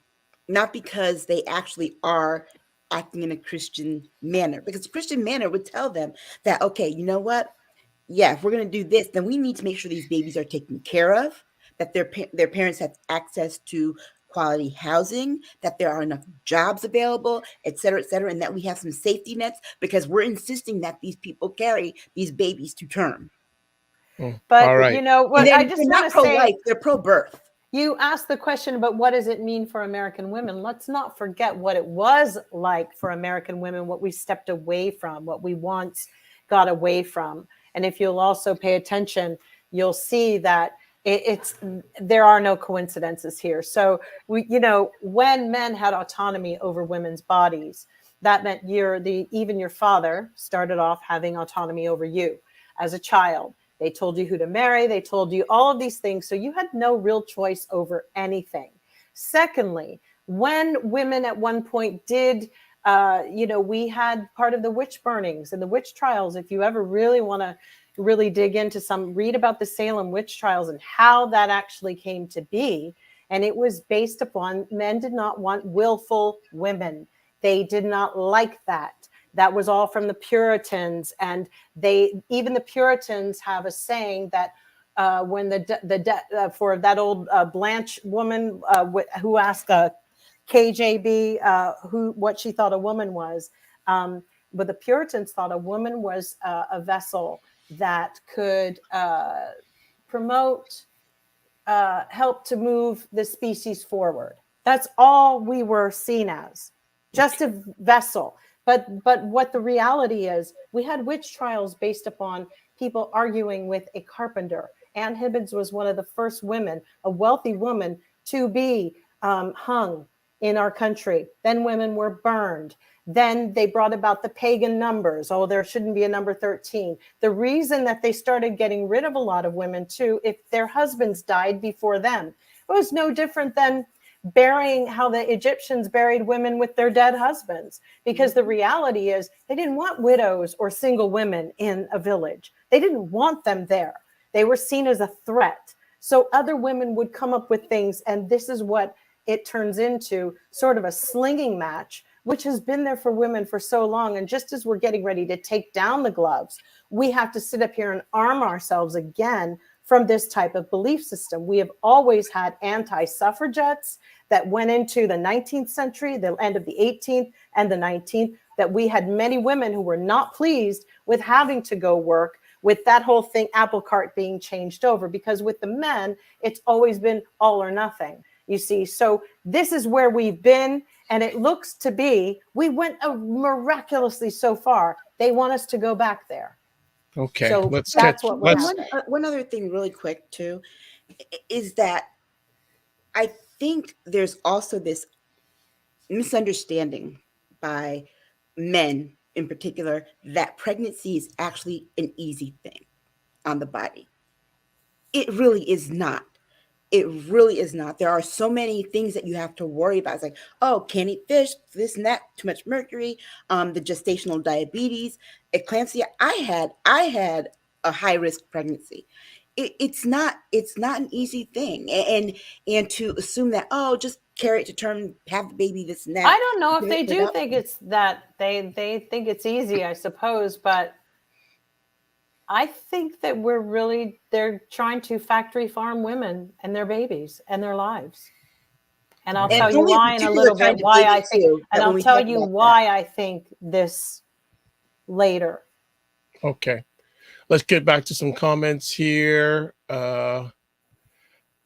actually are acting in a Christian manner. Because a Christian manner would tell them that, okay, you know what? Yeah, if we're going to do this, then we need to make sure these babies are taken care of, that their parents have access to quality housing, that there are enough jobs available, et cetera, and that we have some safety nets, because we're insisting that these people carry these babies to term. But, all right. you know, what I just they're want not to say, pro-life, they're pro-birth. you asked the question about what does it mean for American women? Let's not forget what it was like for American women, what we stepped away from, what we once got away from. And if you'll also pay attention, you'll see that there are no coincidences here. So when men had autonomy over women's bodies, that meant even your father started off having autonomy over you as a child. They told you who to marry. They told you all of these things. So you had no real choice over anything. Secondly, when women at one point did, we had part of the witch burnings and the witch trials. If you ever really want to dig into read about the Salem witch trials and how that actually came to be. And it was based upon men did not want willful women. They did not like that. That was all from the Puritans, and even the Puritans have a saying that when for that old Blanche woman who asked KJB what she thought a woman was, but the Puritans thought a woman was a vessel that could promote, help to move the species forward. That's all we were seen as, just a vessel. But what the reality is, we had witch trials based upon people arguing with a carpenter. Anne Hibbins was one of the first women, a wealthy woman, to be hung in our country. Then women were burned. Then they brought about the pagan numbers. Oh, there shouldn't be a number 13. The reason that they started getting rid of a lot of women, too, if their husbands died before them, it was no different than burying how the Egyptians buried women with their dead husbands, because the reality is they didn't want widows or single women in a village. They didn't want them there. They were seen as a threat. So other women would come up with things, and this is what it turns into, sort of a slinging match, which has been there for women for so long. And just as we're getting ready to take down the gloves, we have to sit up here and arm ourselves again from this type of belief system. We have always had anti-suffragettes that went into the 19th century, the end of the 18th and the 19th, that we had many women who were not pleased with having to go work, with that whole thing, apple cart being changed over, because with the men, it's always been all or nothing, you see. So this is where we've been, and it looks to be, we went miraculously so far. They want us to go back there. Okay, so that's what we're one other thing really quick too is that I think there's also this misunderstanding by men in particular that pregnancy is actually an easy thing on the body. It really is not. It really is not. There are so many things that you have to worry about. It's like, oh, can't eat fish, this and that, too much mercury, the gestational diabetes, eclampsia. I had a high risk pregnancy. It's not an easy thing, and to assume that, oh, just carry it to term, have the baby, this and that. I don't know if they do think it's that. They think it's easy, I suppose, but I think that they're trying to factory farm women and their babies and their lives. And I'll tell you why in a little bit, why I think, and I'll tell you why I think this later. Okay. Let's get back to some comments here.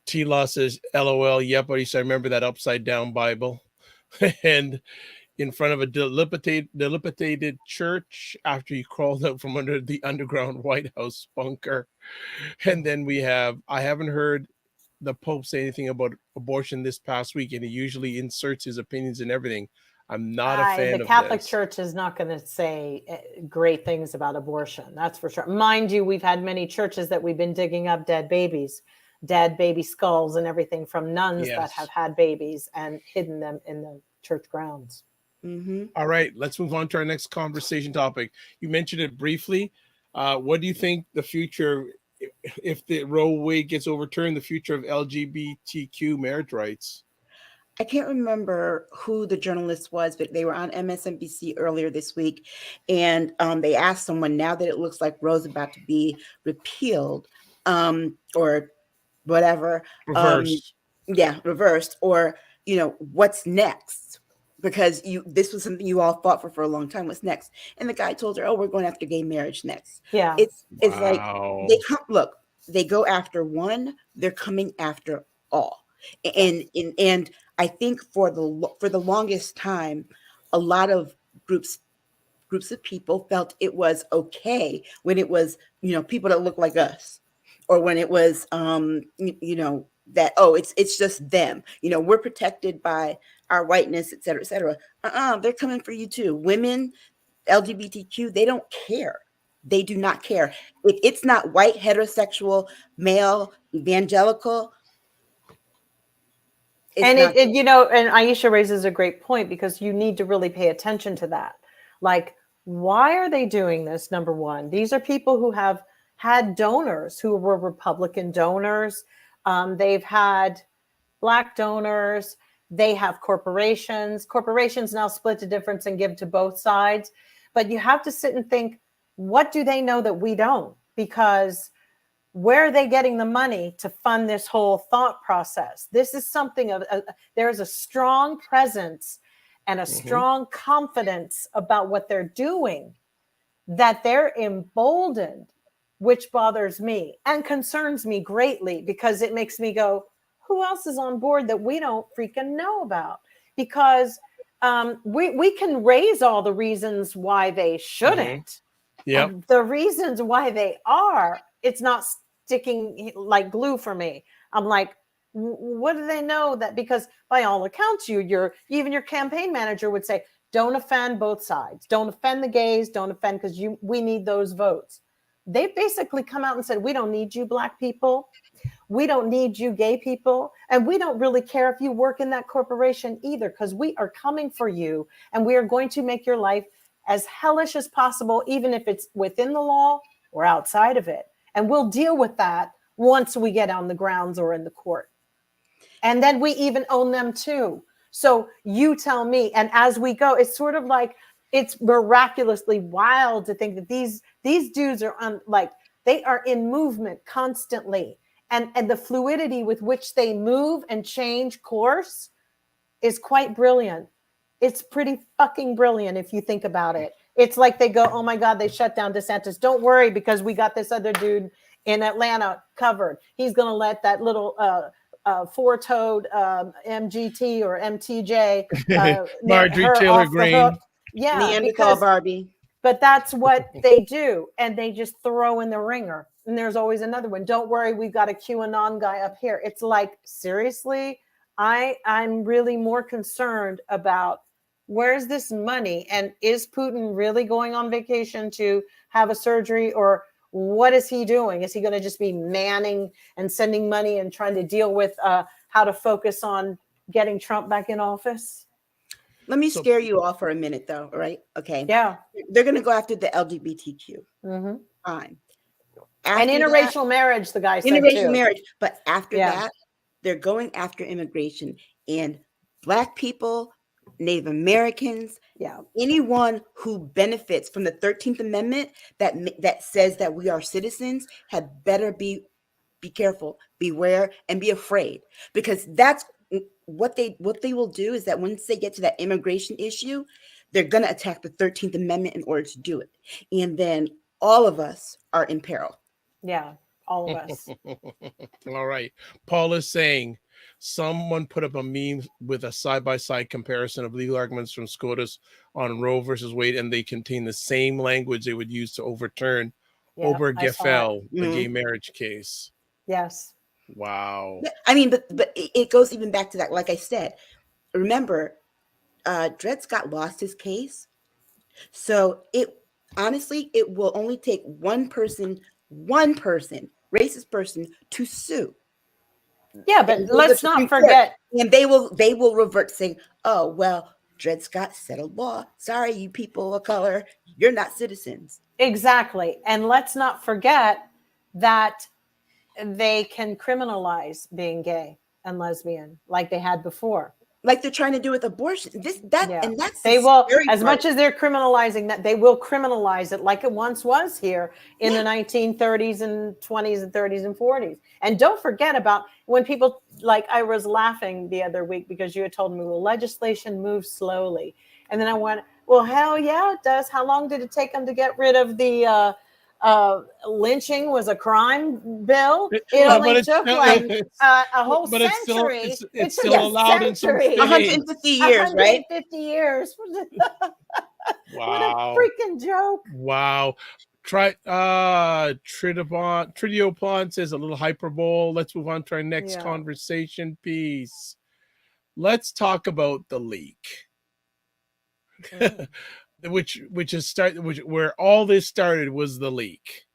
T-Law says, LOL, yep, Aisha, I remember that upside down Bible. And in front of a dilapidated church after you crawled out from under the underground White House bunker. And then we have, I haven't heard the Pope say anything about abortion this past week, and he usually inserts his opinions in everything. I'm not a fan of the Catholic Church is not going to say great things about abortion. That's for sure. Mind you, we've had many churches that we've been digging up dead baby skulls and everything from nuns that have had babies and hidden them in the church grounds. Mm-hmm. All right, let's move on to our next conversation topic. You mentioned it briefly. What do you think the future, if the Roe Wade gets overturned, the future of LGBTQ marriage rights? I can't remember who the journalist was, but they were on MSNBC earlier this week, and they asked someone, now that it looks like Roe's about to be repealed, or whatever, reversed, reversed, or what's next? Because this was something you all fought for a long time. What's next? And the guy told her, "Oh, we're going after gay marriage next." Yeah. It's like Wow. they go after one, they're coming after all. And I think for the longest time, a lot of groups of people felt it was okay when it was, people that look like us, or when it was, that, oh, it's just them, we're protected by our whiteness, et cetera, et cetera. They're coming for you too. Women, LGBTQ, they don't care. They do not care. If it's not white, heterosexual, male, evangelical. And and Aisha raises a great point, because you need to really pay attention to that. Like, why are they doing this? Number one, these are people who have had donors who were Republican donors. They've had Black donors. They have corporations. Corporations now split the difference and give to both sides. But you have to sit and think, what do they know that we don't? Because where are they getting the money to fund this whole thought process? This is something there's a strong presence and a strong confidence about what they're doing, that they're emboldened, which bothers me and concerns me greatly, because it makes me go, who else is on board that we don't freaking know about? Because we can raise all the reasons why they shouldn't. Yeah. The reasons why they are, it's not sticking like glue for me. I'm like, what do they know? That because by all accounts, even your campaign manager would say, don't offend both sides. Don't offend the gays. Don't offend, because we need those votes. They basically come out and said, we don't need you Black people. We don't need you gay people. And we don't really care if you work in that corporation either, because we are coming for you, and we are going to make your life as hellish as possible, even if it's within the law or outside of it. And we'll deal with that once we get on the grounds or in the court. And then we even own them too. So you tell me, and as we go, it's sort of like, it's miraculously wild to think that these dudes are they are in movement constantly. And the fluidity with which they move and change course is quite brilliant. It's pretty fucking brilliant if you think about it. It's like they go, oh my God, they shut down DeSantis. Don't worry, because we got this other dude in Atlanta covered. He's going to let that little four-toed MGT or MTJ Marjorie Taylor Greene. Yeah, Neanderthal Barbie. But that's what they do, and they just throw in the ringer. And there's always another one. Don't worry, we've got a QAnon guy up here. It's like, seriously, I'm really more concerned about where's this money, and is Putin really going on vacation to have a surgery, or what is he doing? Is he going to just be manning and sending money and trying to deal with how to focus on getting Trump back in office? Let me scare you all for a minute, though. All right? Okay. Yeah. They're going to go after the LGBTQ. Mm-hmm. Fine. And interracial marriage, the guy said too. Interracial marriage. But after that, they're going after immigration. And Black people, Native Americans, anyone who benefits from the 13th Amendment that says that we are citizens had better be careful, beware, and be afraid. Because that's what they will do, is that once they get to that immigration issue, they're going to attack the 13th Amendment in order to do it. And then all of us are in peril. Yeah, all of us. All right. Paul is saying, someone put up a meme with a side-by-side comparison of legal arguments from SCOTUS on Roe versus Wade, and they contain the same language they would use to overturn Obergefell, the gay marriage case. Yes. Wow. I mean, but it goes even back to that. Like I said, remember, Dred Scott lost his case. So it will only take one person, racist person, to sue. Yeah, but let's not forget. And they will revert, saying, oh, well, Dred Scott settled law. Sorry, you people of color, you're not citizens. Exactly. And let's not forget that they can criminalize being gay and lesbian like they had before. like they're trying to do with abortion. And that's they will, as part. much as they're criminalizing that, they will criminalize it like it once was here in the 1930s and 20s and 30s and 40s. And don't forget about when people, like, I was laughing the other week because you had told me, well, legislation moves slowly. And then I went, well, hell yeah, it does. How long did it take them to get rid of the lynching was a crime bill? It only took like a whole century. It's still allowed in some states. 150 years, right? 150 years. Wow. What a freaking joke. Wow. Tridiopon says a little hyperbole. Let's move on to our next conversation piece. Let's talk about the leak. Where all this started was the leak.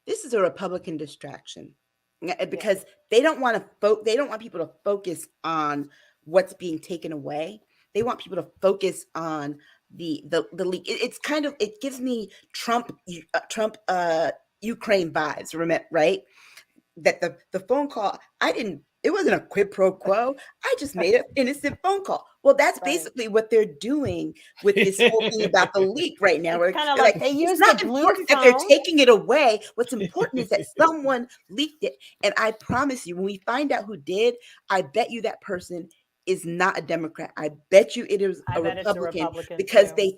This is a Republican distraction because they don't want people to focus on what's being taken away. They want people to focus on the leak. It gives me Trump Ukraine vibes, right? That the phone call, it wasn't a quid pro quo. I just made an innocent phone call. Well, that's basically what they're doing with this whole thing about the leak right now. It's kind of like they use not important that they're taking it away. What's important is that someone leaked it. And I promise you, when we find out who did, I bet you that person is not a Democrat. I bet you it is a Republican because they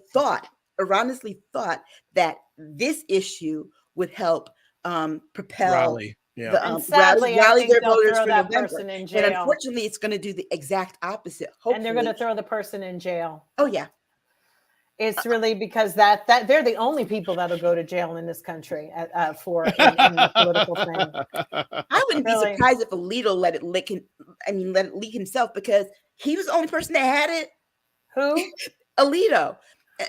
erroneously thought that this issue would help propel rally. Yeah. Rally their voters for November. And unfortunately, it's going to do the exact opposite. Hopefully. And they're going to throw the person in jail. Oh, yeah. It's really because that they're the only people that'll go to jail in this country for in the political thing. I wouldn't be surprised if Alito let it leak himself because he was the only person that had it. Who? Alito.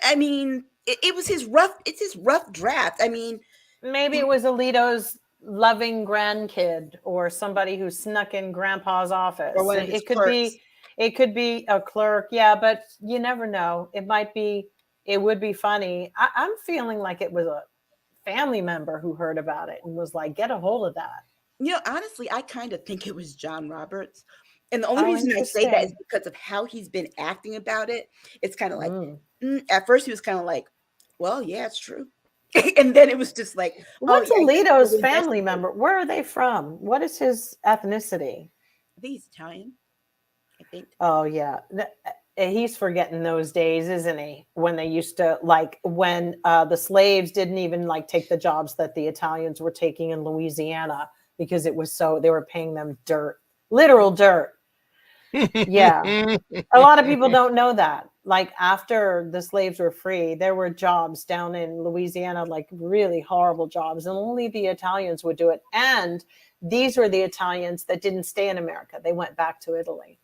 I mean, it was his rough draft. I mean, maybe it was Alito's loving grandkid or somebody who snuck in grandpa's office. Or one of his clerks. It could be a clerk. Yeah, but you never know. It would be funny. I'm feeling like it was a family member who heard about it and was like, get a hold of that. Honestly, I kind of think it was John Roberts. And the only reason I say that is because of how he's been acting about it. It's kind of like, at first he was kind of like, well, yeah, it's true. And then it was just like, what's Alito's family member? Where are they from? What is his ethnicity? I think he's Italian. I think. Oh yeah, he's forgetting those days, isn't he? When they used to when the slaves didn't even take the jobs that the Italians were taking in Louisiana because it was they were paying them dirt, literal dirt. Yeah, a lot of people don't know that. After the slaves were free, there were jobs down in Louisiana, really horrible jobs, and only the Italians would do it. And these were the Italians that didn't stay in America. They went back to Italy.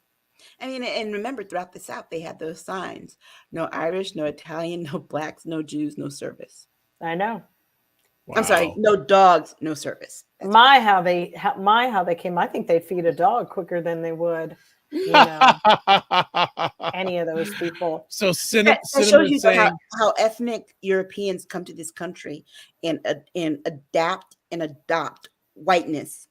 I mean, and remember, throughout the South, they had those signs: no Irish, no Italian, no blacks, no Jews, no service. I know. Wow. I'm sorry, no dogs, no service. How they came. I think they'd feed a dog quicker than they would. Any of those people. So that shows you how ethnic Europeans come to this country and adapt and adopt whiteness,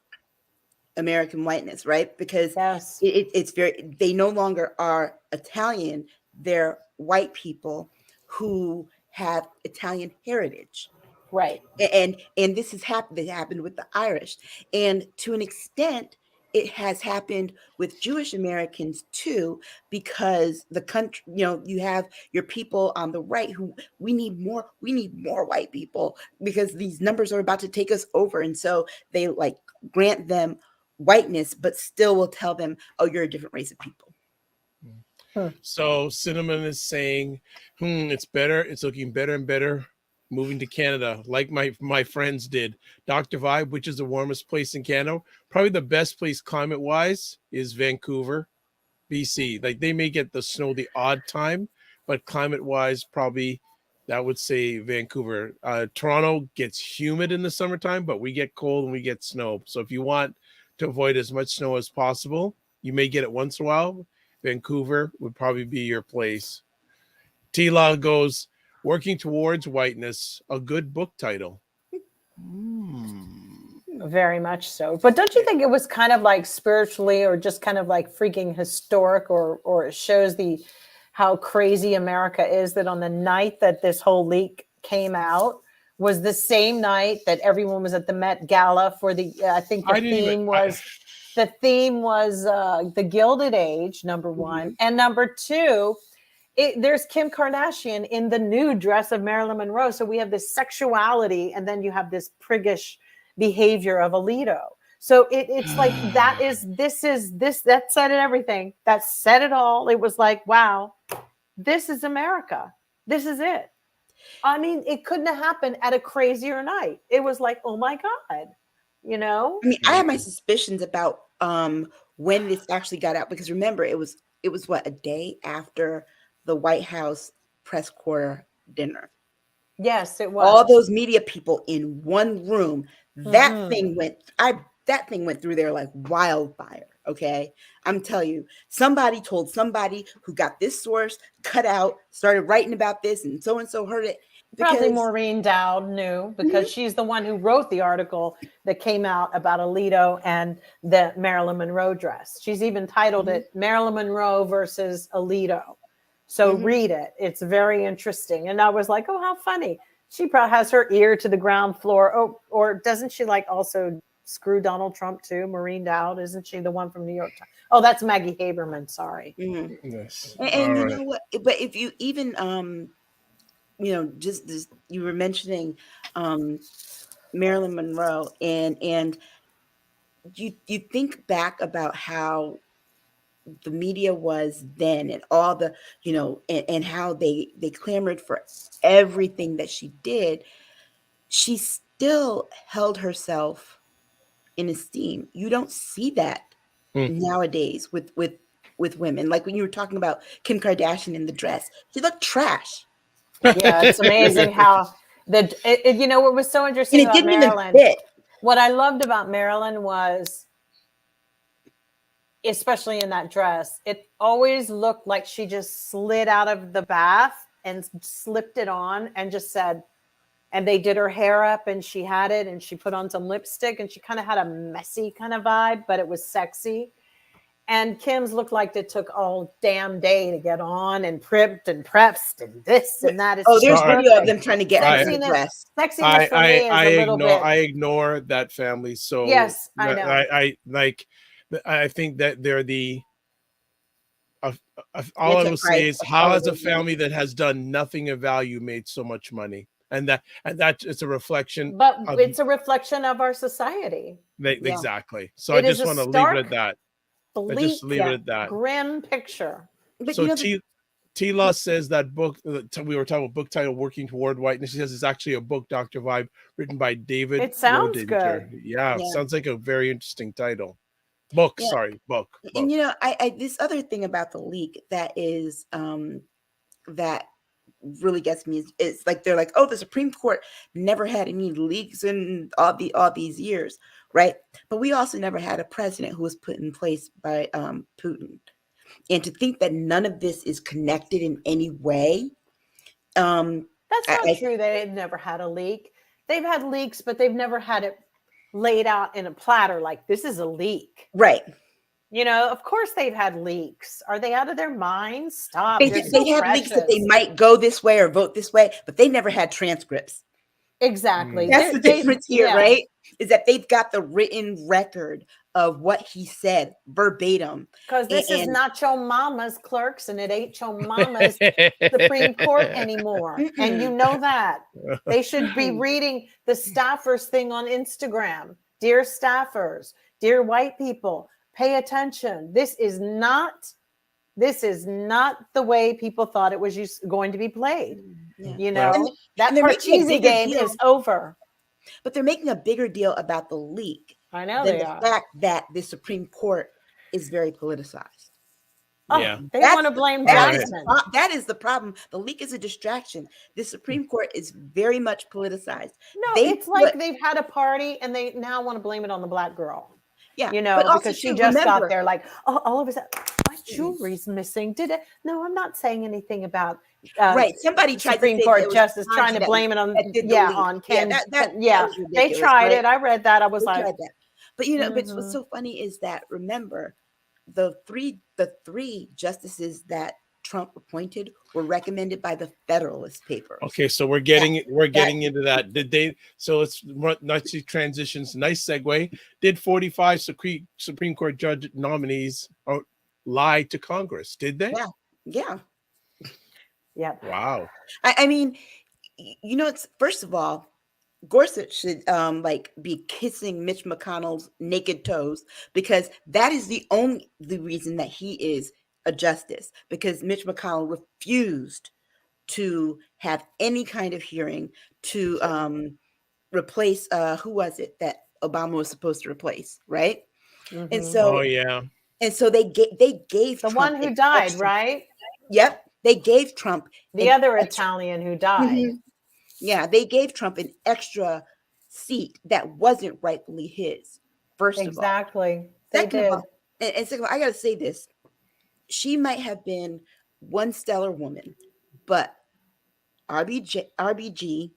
American whiteness, right? Because it's they no longer are Italian, they're white people who have Italian heritage. Right. And this has happened. It happened with the Irish. And to an extent, it has happened with Jewish Americans too, because the country, you have your people on the right who we need more white people because these numbers are about to take us over. And so they grant them whiteness, but still will tell them, oh, you're a different race of people. So Cinnamon is saying, it's better. It's looking better and better. Moving to Canada, like my friends did. Dr. Vibe, which is the warmest place in Canada, probably the best place climate-wise is Vancouver, BC. They may get the snow the odd time, but climate-wise, probably that would say Vancouver. Toronto gets humid in the summertime, but we get cold and we get snow. So if you want to avoid as much snow as possible, you may get it once in a while. Vancouver would probably be your place. T-Law goes, Working Towards Whiteness, a good book title. Very much so. But don't you think it was kind of like spiritually or just kind of like freaking historic, or it shows how crazy America is, that on the night that this whole leak came out was the same night that everyone was at the Met Gala for I think the theme was the Gilded Age, number one. And number two, there's Kim Kardashian in the nude dress of Marilyn Monroe. So we have this sexuality, and then you have this priggish behavior of Alito. So it's like that said everything. That said it all. It was like, wow, this is America. This is it. I mean, it couldn't have happened at a crazier night. It was like, oh my God, you know? I mean, I have my suspicions about when this actually got out, because remember, it was what, a day after the White House press corps dinner. Yes, it was. All those media people in one room. That thing went through there like wildfire. Okay, I'm telling you, somebody told somebody who got this source, cut out, started writing about this, and so heard it. Probably Maureen Dowd knew, because she's the one who wrote the article that came out about Alito and the Marilyn Monroe dress. She's even titled it Marilyn Monroe versus Alito. So read it. It's very interesting. And I was like, oh, how funny. She probably has her ear to the ground floor. Oh, or doesn't she like also screw Donald Trump too? Maureen Dowd, isn't she the one from New York Times? Oh, that's Maggie Haberman. Sorry. Yes. And you know what? But if you even you know, just this, you were mentioning Marilyn Monroe, and you think back about how the media was then, and all the, you know, and how they clamored for everything that she did. She still held herself in esteem. You don't see that nowadays with women. Like when you were talking about Kim Kardashian in the dress, she looked trash. Yeah, it's amazing how you know what was so interesting about Marilyn. What I loved about Marilyn was, especially in that dress, it always looked like she just slid out of the bath and slipped it on and just said, and they did her hair up and she had it and she put on some lipstick and she kind of had a messy kind of vibe, but it was sexy. And Kim's looked like it took all damn day to get on and pripped and prepped and this and that. There's video of them trying to get in the dress. Sexiness for me is a little bit. I ignore that family. So yes, I know. I think that they're the. All I will say is, how has a family that has done nothing of value made so much money? And that it's a reflection. But it's a reflection of our society. Exactly. So I just want to leave it at that. Bleak, grim picture. But so Tila says that book, we were talking about book title, Working Toward Whiteness. She says it's actually a book, Dr. Vibe, written by David. It sounds good. Yeah, sounds like a very interesting title. Book. And you know, I this other thing about the leak that is that really gets me is like, they're like, oh, the Supreme Court never had any leaks in all these years, right? But we also never had a president who was put in place by Putin. And to think that none of this is connected in any way. That's not true. They've never had a leak. They've had leaks, but they've never had it laid out in a platter like this is a leak. Right. You know, of course they've had leaks. Are they out of their minds? Stop. They have leaks that they might go this way or vote this way, but they never had transcripts. Exactly. That's the difference here, right? Is that they've got the written record of what he said verbatim. Because this is not your mama's clerks, and it ain't your mama's Supreme Court anymore. And you know that. They should be reading the staffers thing on Instagram. Dear staffers, dear white people, pay attention. This is not the way people thought it was going to be played. Yeah. You know, that Parcheesi game is over. But they're making a bigger deal about the leak. I know than the fact that the Supreme Court is very politicized. They want to blame Johnson. That is the problem. The leak is a distraction. The Supreme Court is very much politicized. No, it's like they've had a party and they now want to blame it on the black girl. Yeah, you know, because she just got there. Like, all of a sudden, jewelry's missing. Did it? No, I'm not saying anything about right. Somebody tried Supreme to say Court that it was justice Kanji trying to that blame it on that did the leak. on Yeah, Ken. that was They ridiculous, tried right? it. I read that. I was They like, tried that. But you know, but what's mhm. so funny is that, remember, the three justices that Trump appointed were recommended by the Federalist Papers. Okay, so we're getting into that. Did they? So let's see transitions. Nice segue. Did 45 Supreme Court judge nominees lie to Congress? Did they? Yeah. Wow. I mean, you know, it's, first of all, Gorsuch should like be kissing Mitch McConnell's naked toes, because that is the reason that he is a justice, because Mitch McConnell refused to have any kind of hearing to replace who was it that Obama was supposed to replace, right? And so they gave the Trump one who died, right? Yep, they gave Trump the other Italian who died. Mm-hmm. Yeah, they gave Trump an extra seat that wasn't rightfully his. First of all, exactly, they second did. of all, and second of all, I got to say this: she might have been one stellar woman, but RBG,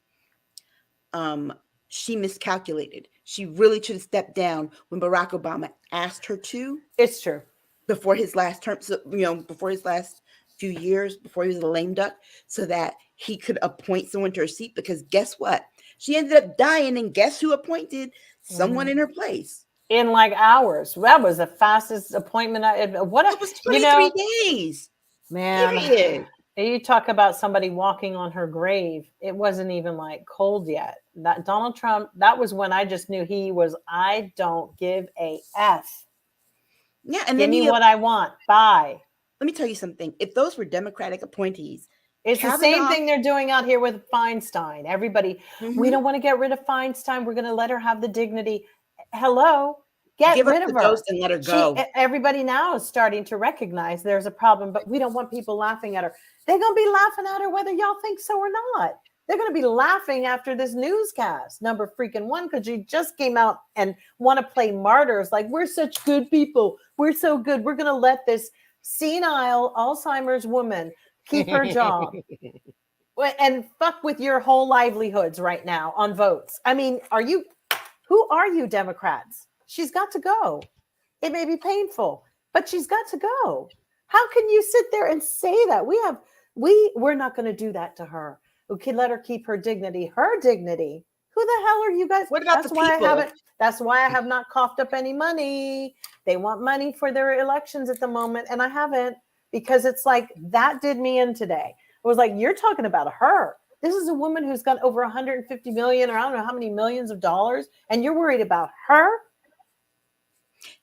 she miscalculated. She really should have stepped down when Barack Obama asked her to. It's true. Before his last term, so, you know, before his last few years, before he was a lame duck, so that he could appoint someone to her seat. Because guess what? She ended up dying, and guess who appointed someone in her place? In like hours. That was the fastest appointment. What it was 23 days. Man, period. You talk about somebody walking on her grave. It wasn't even like cold yet. That Donald Trump, that was when I just knew he was, I don't give a F. Yeah, and give me what I want. Bye. Let me tell you something. If those were Democratic appointees, it's the same thing they're doing out here with Feinstein. Everybody, we don't want to get rid of Feinstein. We're going to let her have the dignity. Hello, give rid of her. Ghost and let her go. Everybody now is starting to recognize there's a problem, but we don't want people laughing at her. They're going to be laughing at her whether y'all think so or not. They're going to be laughing after this newscast, number freaking one, because you just came out and want to play martyrs. Like, we're such good people. We're so good. We're going to let this senile Alzheimer's woman keep her job and fuck with your whole livelihoods right now on votes. I mean, who are you, Democrats? She's got to go. It may be painful, but she's got to go. How can you sit there and say that? We're not going to do that to her. We can let her keep her dignity. Her dignity. Who the hell are you guys? What about that's why I have not coughed up any money. They want money for their elections at the moment, and I haven't, because it's like, that did me in today. It was like, you're talking about her. This is a woman who's got over 150 million, or I don't know how many millions of dollars, and you're worried about her?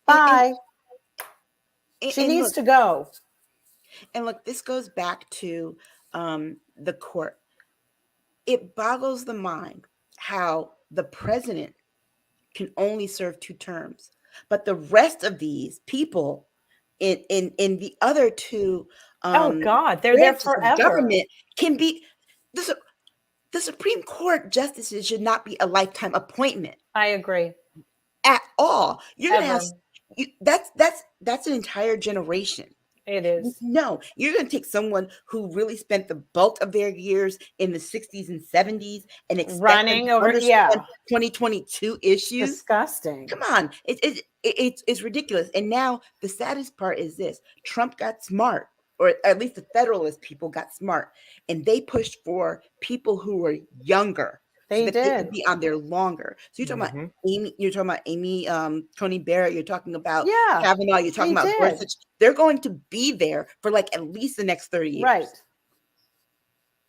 Bye. She needs to go. And look, this goes back to the court. It boggles the mind how the president can only serve 2 terms, but the rest of these people in the other 2 oh God, they're there forever. Government can be the Supreme Court justices should not be a lifetime appointment. I agree. At all. You're gonna have that's an entire generation. It is. No, you're going to take someone who really spent the bulk of their years in the 60s and 70s and expect running over 2022 issues. Disgusting. Come on, it's ridiculous. And now the saddest part is this: Trump got smart, or at least the Federalist people got smart, and they pushed for people who were younger. They so did. They could be on there longer. So you're talking about Amy. You're talking about Amy, Tony Barrett. You're talking about Kavanaugh. You're talking about Gorsuch. They're going to be there for like at least the next 30 years. Right.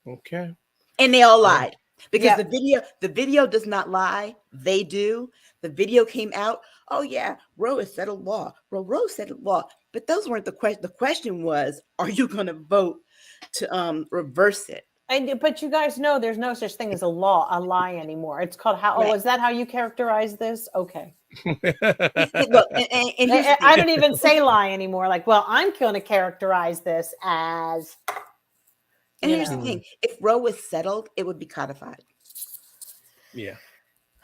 Okay. And they all lied, because the video does not lie. They do. The video came out. Oh yeah, Roe is settled law. Roe settled law. But those weren't the question. The question was, are you going to vote to reverse it? But you guys know there's no such thing as a lie anymore. It's called how. Oh, is that how you characterize this? Okay. Look, I don't even say lie anymore. Like, well, I'm going to characterize this as. And here's the thing: if Roe was settled, it would be codified. Yeah.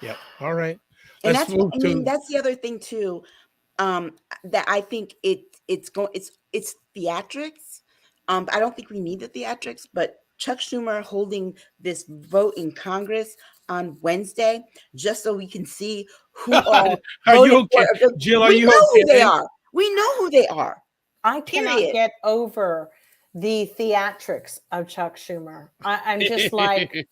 Yep. All right. And that's the other thing too. that I think it's theatrics. But I don't think we need the theatrics. But Chuck Schumer holding this vote in Congress on Wednesday, just so we can see who all Are you voted okay, for. Jill? Are We you know who they okay? are. We know who they are. I cannot Period. get over the theatrics of Chuck Schumer. I'm just like,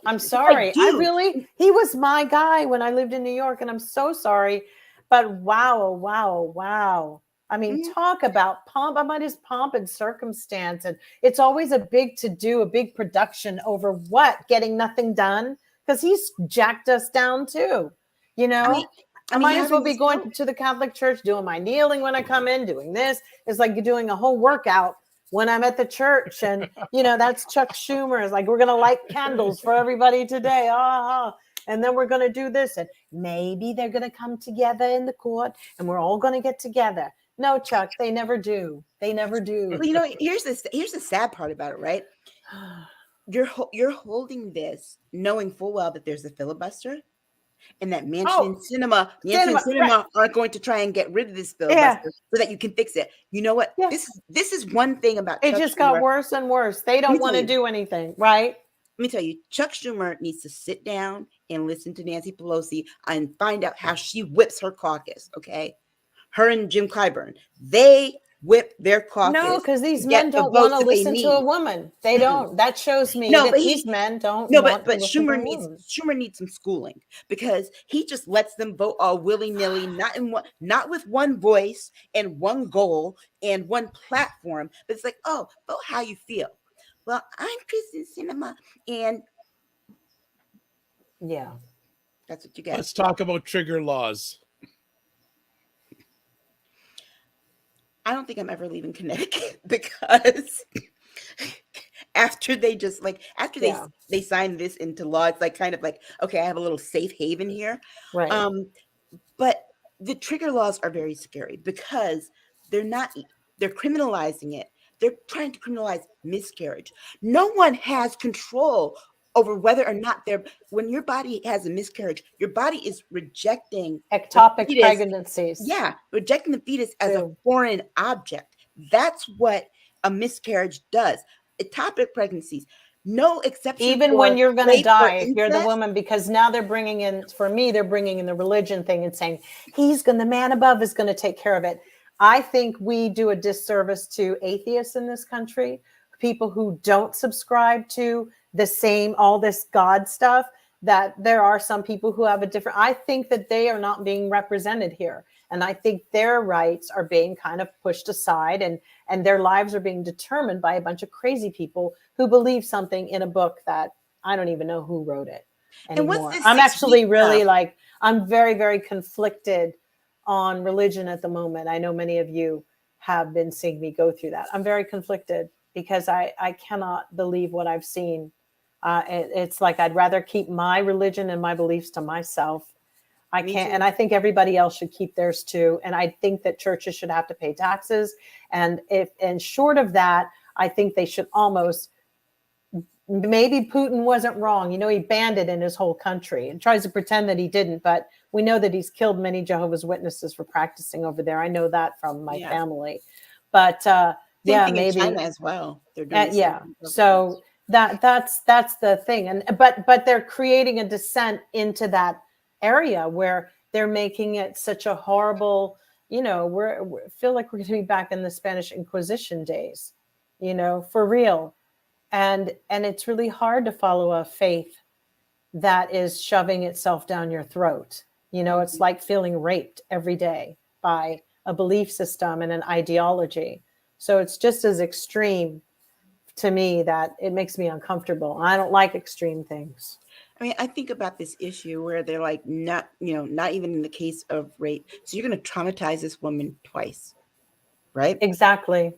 I'm sorry. Dude. He was my guy when I lived in New York, and I'm so sorry. But wow, wow, wow. I mean, Mhm. talk about about his pomp and circumstance. And it's always a big to do, a big production over what? Getting nothing done? Because he's jacked us down too. You know, I might as well having be this going vote. to the Catholic Church, doing my kneeling when I come in, doing this. It's like you're doing a whole workout when I'm at the church. And, that's Chuck Schumer. Is like, we're going to light candles for everybody today. And then we're going to do this. And maybe they're going to come together in the court and we're all going to get together. No, Chuck, they never do. They never do. Well, here's the sad part about it, right? You're holding this knowing full well that there's a filibuster and that Mansion and Cinema right. aren't going to try and get rid of this Yeah. filibuster so that you can fix it. You know what? Yeah. This is one thing about It Chuck just Schumer. got worse and worse. They don't want to do anything, right? Let me tell you, Chuck Schumer needs to sit down and listen to Nancy Pelosi and find out how she whips her caucus, okay? Her and Jim Clyburn, they whip their caucus. No, because these to get men the don't want votes to that they listen to a need. woman. They don't. That shows me No, that but these men don't No, want but to listen to a Schumer woman. needs some schooling because he just lets them vote all willy-nilly, not with one voice and one goal and one platform. But it's like, oh, vote how you feel. Well, I'm Kristen Cinema, and Yeah. that's what you get. Let's talk about trigger laws. I don't think I'm ever leaving Connecticut because after they just they signed this into law, it's like kind of like, okay, I have a little safe haven here. Right. But the trigger laws are very scary because they're criminalizing it. They're trying to criminalize miscarriage. No one has control over whether or not when your body has a miscarriage, your body is rejecting ectopic pregnancies. Yeah, rejecting the fetus as a foreign object. That's what a miscarriage does. Ectopic pregnancies, no exception. Even when you're going to die, if you're the woman, because now they're bringing in the religion thing and saying the man above is going to take care of it. I think we do a disservice to atheists in this country, people who don't subscribe to all this God stuff, that there are some people who have I think that they are not being represented here. And I think their rights are being kind of pushed aside and their lives are being determined by a bunch of crazy people who believe something in a book that I don't even know who wrote it anymore. I'm actually really I'm very, very conflicted on religion at the moment. I know many of you have been seeing me go through that. I'm very conflicted because I cannot believe what I've seen. It's like I'd rather keep my religion and my beliefs to myself. I can't, and I think everybody else should keep theirs too. And I think that churches should have to pay taxes. And short of that, I think they should almost, maybe Putin wasn't wrong. He banned it in his whole country and tries to pretend that he didn't, but we know that he's killed many Jehovah's Witnesses for practicing over there. I know that from my family, but maybe in China as well. They're doing so that's the thing. But they're creating a descent into that area where they're making it such a horrible, we feel like we're going to be back in the Spanish Inquisition days, for real. And it's really hard to follow a faith that is shoving itself down your throat. It's like feeling raped every day by a belief system and an ideology. So it's just as extreme to me that it makes me uncomfortable. I don't like extreme things. I mean, I think about this issue where they're like, not even in the case of rape. So you're going to traumatize this woman twice, right? Exactly.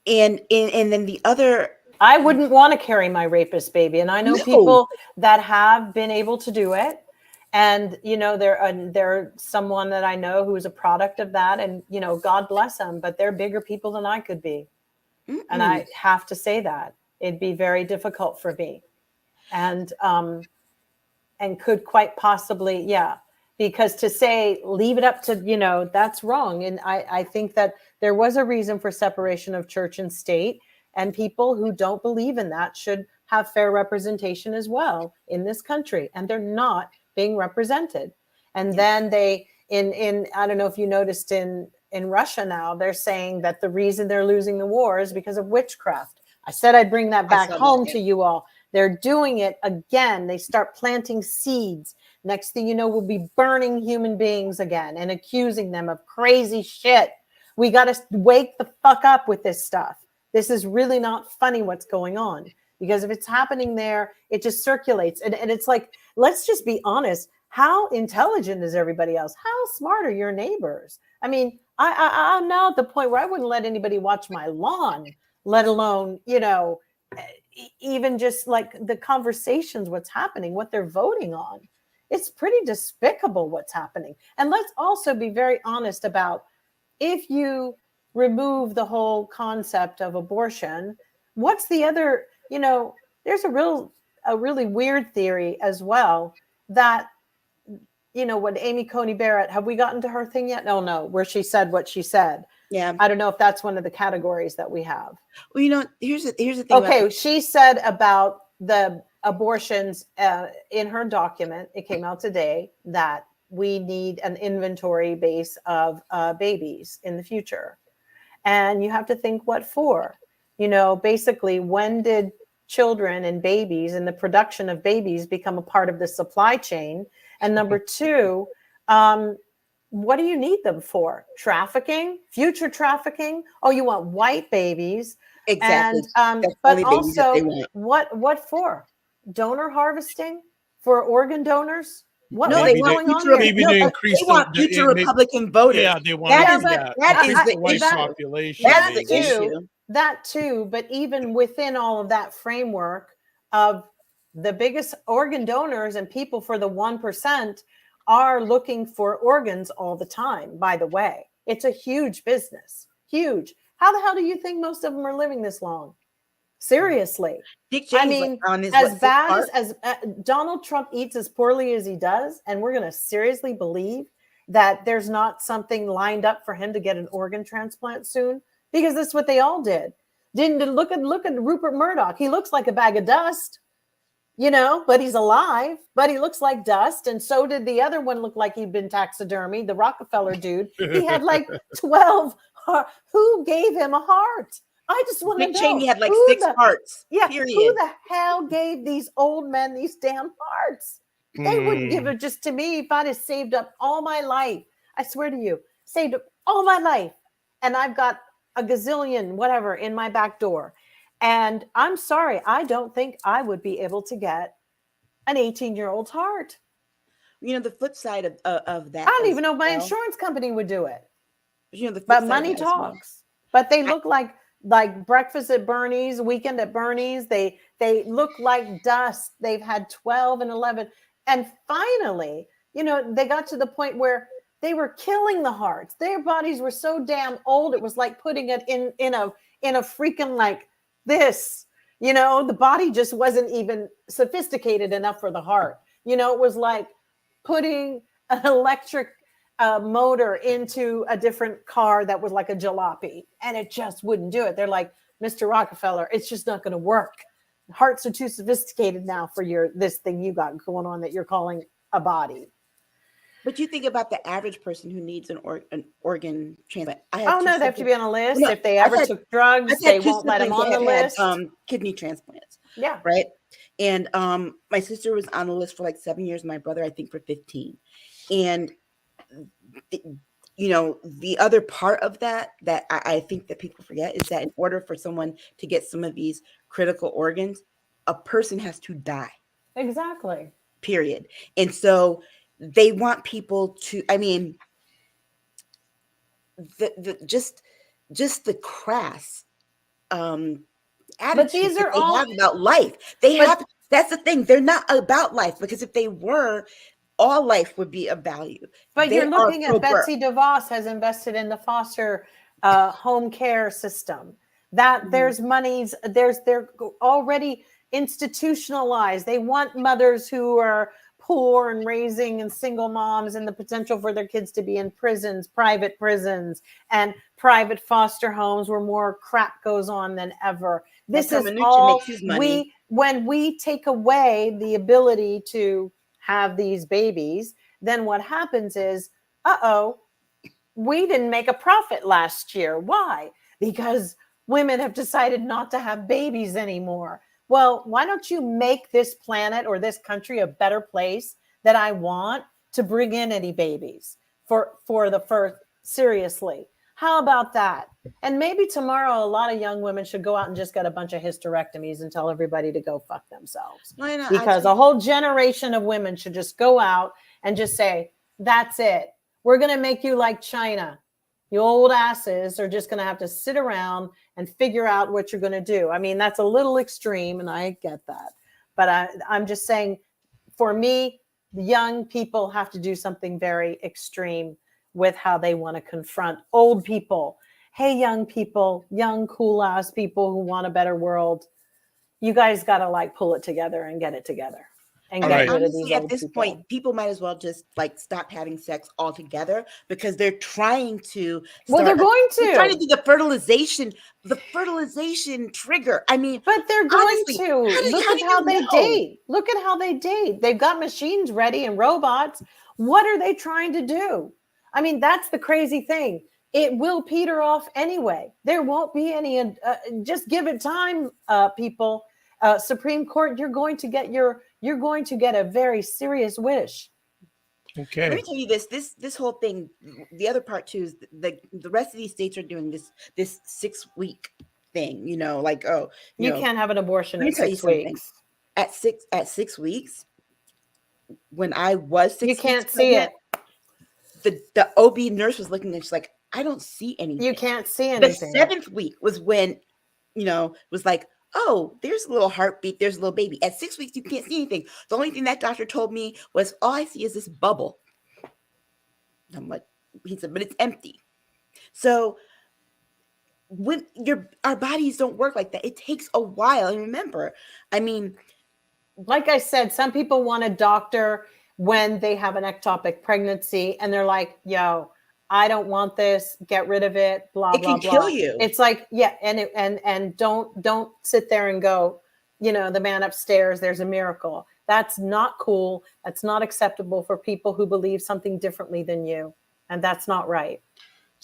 And then the other, I wouldn't want to carry my rapist baby. And I know people that have been able to do it. And, they're someone that I know who's a product of that. And, God bless them, but they're bigger people than I could be. And I have to say that it'd be very difficult for me. And could quite possibly, because to say leave it up to, that's wrong. And I think that there was a reason for separation of church and state, and people who don't believe in that should have fair representation as well in this country, and they're not being represented. And then they in I don't know if you noticed in Russia now, they're saying that the reason they're losing the war is because of witchcraft. I said I'd bring that back home to you all. They're doing it again. They start planting seeds. Next thing you know, we'll be burning human beings again and accusing them of crazy shit. We got to wake the fuck up with this stuff. This is really not funny what's going on, because if it's happening there, it just circulates. And it's like, let's just be honest. How intelligent is everybody else? How smart are your neighbors? I mean, I'm now at the point where I wouldn't let anybody watch my lawn, let alone, even just like the conversations, what's happening, what they're voting on. It's pretty despicable what's happening. And let's also be very honest about, if you remove the whole concept of abortion, what's the other, there's a really weird theory as well that, what Amy Coney Barrett, have we gotten to her thing yet? No, where she said what she said. Yeah. I don't know if that's one of the categories that we have. Well, here's the thing. Okay. She said about the abortions in her document, it came out today, that we need an inventory base of babies in the future. And you have to think, what for? Basically, when did children and babies and the production of babies become a part of the supply chain? And number two, what do you need them for? Trafficking, future trafficking? Oh, you want white babies. Exactly. And but also, what for? Donor harvesting for organ donors? What, no, what's going on here? Maybe they increase they want future Republican voters. Yeah, they want that is the white issue. population. That's the issue. That too, but even within all of that framework of the biggest organ donors and people for the 1% are looking for organs all the time, by the way. It's a huge business. Huge. How the hell do you think most of them are living this long? Seriously. I mean, as bad as Donald Trump eats as poorly as he does, and we're going to seriously believe that there's not something lined up for him to get an organ transplant soon, because that's what they all did. Didn't look at Rupert Murdoch. He looks like a bag of dust, but he's alive, but he looks like dust. And so did the other one, look like he'd been taxidermy, the Rockefeller dude. He had like 12. Who gave him a heart? I just want to know. Dick Cheney had like 6 hearts. Yeah. Period. Who the hell gave these old men these damn hearts? They wouldn't give it just to me if I'd have saved up all my life. I swear to you, saved up all my life. And I've got a gazillion, whatever, in my back door. And I'm sorry, I don't think I would be able to get an 18-year-old's heart. The flip side of that. I don't even know if my insurance company would do it. But money talks. But they look like breakfast at Bernie's, weekend at Bernie's. They look like dust. They've had 12 and 11. And finally, they got to the point where they were killing the hearts. Their bodies were so damn old. It was like putting it in a freaking like this, the body just wasn't even sophisticated enough for the heart. It was like putting an electric motor into a different car that was like a jalopy, and it just wouldn't do it. They're like, Mr. Rockefeller, it's just not going to work. Hearts are too sophisticated now for this thing you got going on that you're calling a body. But you think about the average person who needs an organ transplant. They have to be on a list. If they ever took drugs, they won't let them on the list. Kidney transplants. Yeah. Right. And my sister was on the list for like 7 years. My brother, I think, for 15. And the other part of that I think that people forget is that in order for someone to get some of these critical organs, a person has to die. Exactly. Period. And so they want people to, just the crass attitude but these are all have about life. That's the thing. They're not about life, because if they were, all life would be of value. But you're looking at Betsy DeVos has invested in the foster home care system. That there's monies, they're already institutionalized. They want mothers who are poor and raising and single moms and the potential for their kids to be in prisons, private prisons, and private foster homes where more crap goes on than ever. This is all when we take away the ability to have these babies, then what happens is, we didn't make a profit last year. Why? Because women have decided not to have babies anymore. Well, why don't you make this planet or this country a better place that I want to bring in any babies for the first, seriously? How about that? And maybe tomorrow a lot of young women should go out and just get a bunch of hysterectomies and tell everybody to go fuck themselves. Because a whole generation of women should just go out and just say, that's it. We're going to make you like China. You old asses are just going to have to sit around and figure out what you're going to do. I mean, that's a little extreme, and I get that. But I'm just saying, for me, the young people have to do something very extreme with how they want to confront old people. Hey, young people, young, cool-ass people who want a better world, you guys got to, like, pull it together and get it together. And get rid of these at this point, people might as well just like stop having sex altogether because they're trying to. They're trying to do the fertilization trigger. I mean, but they're going to look at how they date. Look at how they date. They've got machines ready and robots. What are they trying to do? I mean, that's the crazy thing. It will peter off anyway. There won't be any. Just give it time, people. Supreme Court, you're going to get a very serious wish. Okay. Let me tell you this whole thing. The other part too is the rest of these states are doing this 6-week thing. You know, like you can't have an abortion at 6 weeks. At 6 weeks, when I was 6 weeks, you can't see it. The OB nurse was looking and she's like, I don't see anything. You can't see anything. The 7th week was when, was like, oh, there's a little heartbeat. There's a little baby. At 6 weeks, you can't see anything. The only thing that doctor told me was, all I see is this bubble. I'm like, he said, but it's empty. So when our bodies don't work like that, it takes a while. And remember, I mean, like I said, some people want a doctor when they have an ectopic pregnancy and they're like, yo, I don't want this, get rid of it, blah, blah, blah. It can kill you. It's like, yeah, and don't sit there and go, the man upstairs, there's a miracle. That's not cool. That's not acceptable for people who believe something differently than you. And that's not right.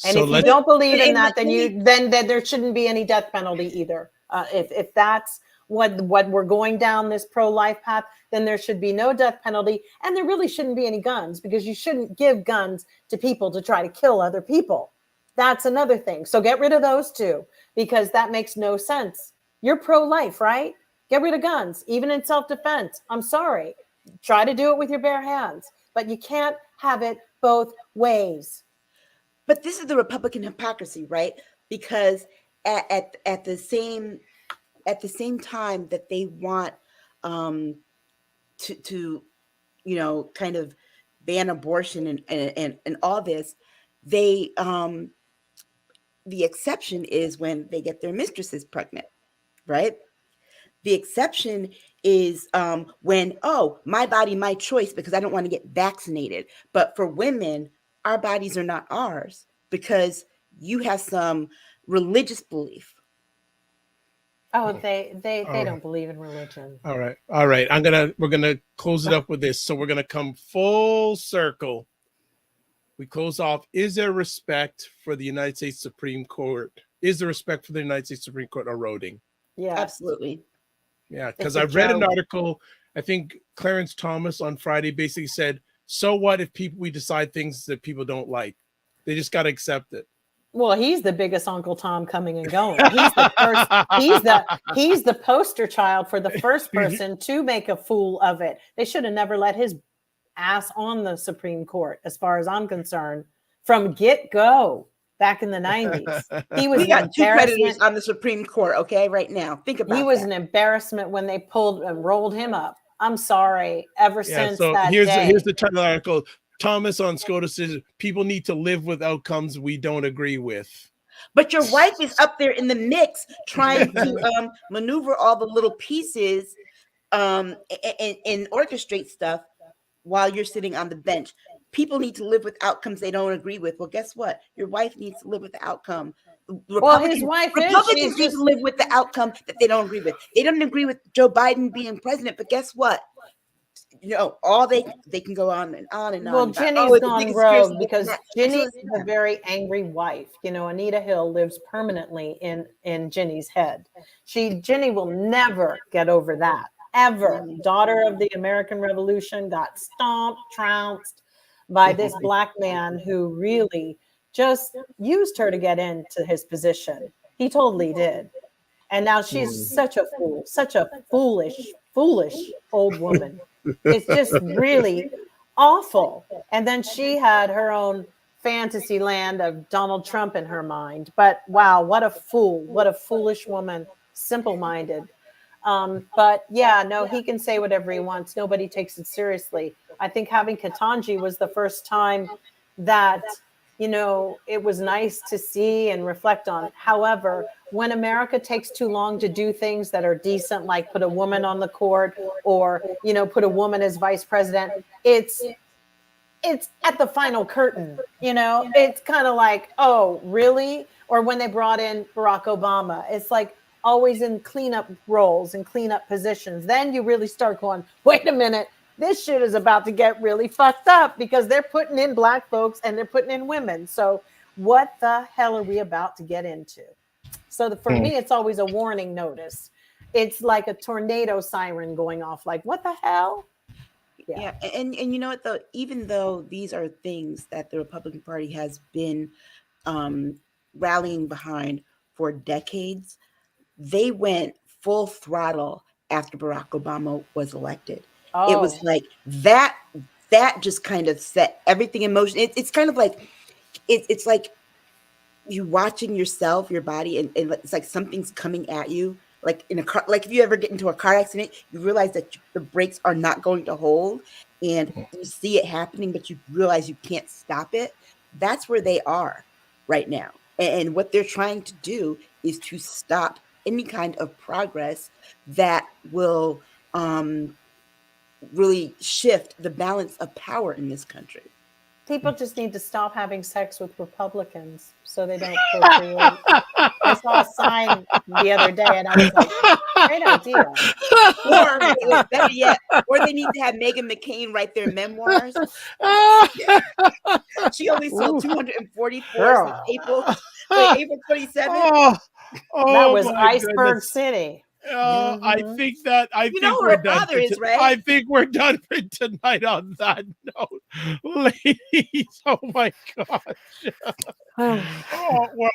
And if you don't believe in that, then there shouldn't be any death penalty either. If that's what we're going down this pro-life path, then there should be no death penalty, and there really shouldn't be any guns because you shouldn't give guns to people to try to kill other people. That's another thing. So get rid of those two because that makes no sense. You're pro-life, right? Get rid of guns, even in self-defense. I'm sorry. Try to do it with your bare hands, but you can't have it both ways. But this is the Republican hypocrisy, right? Because at the same time that they want to kind of ban abortion and all this, they the exception is when they get their mistresses pregnant, right? The exception is when, my body, my choice, because I don't want to get vaccinated. But for women, our bodies are not ours because you have some religious belief. Oh, they don't believe in religion. All right. We're gonna close it up with this. So we're gonna come full circle. We close off. Is there respect for the United States Supreme Court? Is the respect for the United States Supreme Court eroding? Yeah, absolutely. Yeah, because I've read an article. I think Clarence Thomas on Friday basically said, "So what if we decide things that people don't like? They just got to accept it." Well, he's the biggest Uncle Tom coming and going. He's the first. He's the poster child for the first person to make a fool of it. They should have never let his ass on the Supreme Court, as far as I'm concerned, from get-go back in the 90s. He was. We got two predators on the Supreme Court. Okay, right now, think about. He was an embarrassment when they pulled and rolled him up. I'm sorry. Ever since that here's day. Here's the title of the article. Thomas on SCOTUS says people need to live with outcomes we don't agree with. But your wife is up there in the mix trying to maneuver all the little pieces and orchestrate stuff. while you're sitting on the bench. People need to live with outcomes they don't agree with. Well, guess what? Your wife needs to live with the outcome. Well, his wife Republicans need to live with the outcome that they don't agree with. They don't agree with Joe Biden being president, but guess what? All they can go on and on and on. Well, Ginny's gone rogue because Ginny is a very angry wife. Anita Hill lives permanently in Ginny's head. Ginny will never get over that, ever. Daughter of the American Revolution, got stomped, trounced by this black man who really just used her to get into his position. He totally did. And now she's such a fool, such a foolish old woman. It's just really awful. And then she had her own fantasy land of Donald Trump in her mind. But wow, what a fool, what a foolish woman, simple-minded. But yeah, no, he can say whatever he wants. Nobody takes it seriously. I think having Ketanji was the first time that, it was nice to see and reflect on. However, when America takes too long to do things that are decent, like put a woman on the court or, put a woman as vice president, it's at the final curtain, it's kind of like, oh, really? Or when they brought in Barack Obama, it's like always in cleanup roles and cleanup positions. Then you really start going, wait a minute. This shit is about to get really fucked up because they're putting in black folks and they're putting in women. So what the hell are we about to get into? So for me, it's always a warning notice. It's like a tornado siren going off. Like, what the hell? Yeah. And you know what, though? Even though these are things that the Republican Party has been rallying behind for decades, they went full throttle after Barack Obama was elected. Oh. It was like that just kind of set everything in motion. It's kind of like it's like you watching yourself, your body, and it's like something's coming at you. Like in a car, like if you ever get into a car accident, you realize that the brakes are not going to hold, and you see it happening, but you realize you can't stop it. That's where they are right now, and what they're trying to do is to stop any kind of progress that will really shift the balance of power in this country. People just need to stop having sex with Republicans so they don't procreate. I saw a sign the other day and I was like, great idea. Or better yet, or they need to have Meghan McCain write their memoirs. She only sold 244 April 27th. That was Iceberg City. I think we're done. Right? I think we're done for tonight on that note, ladies. Oh my gosh.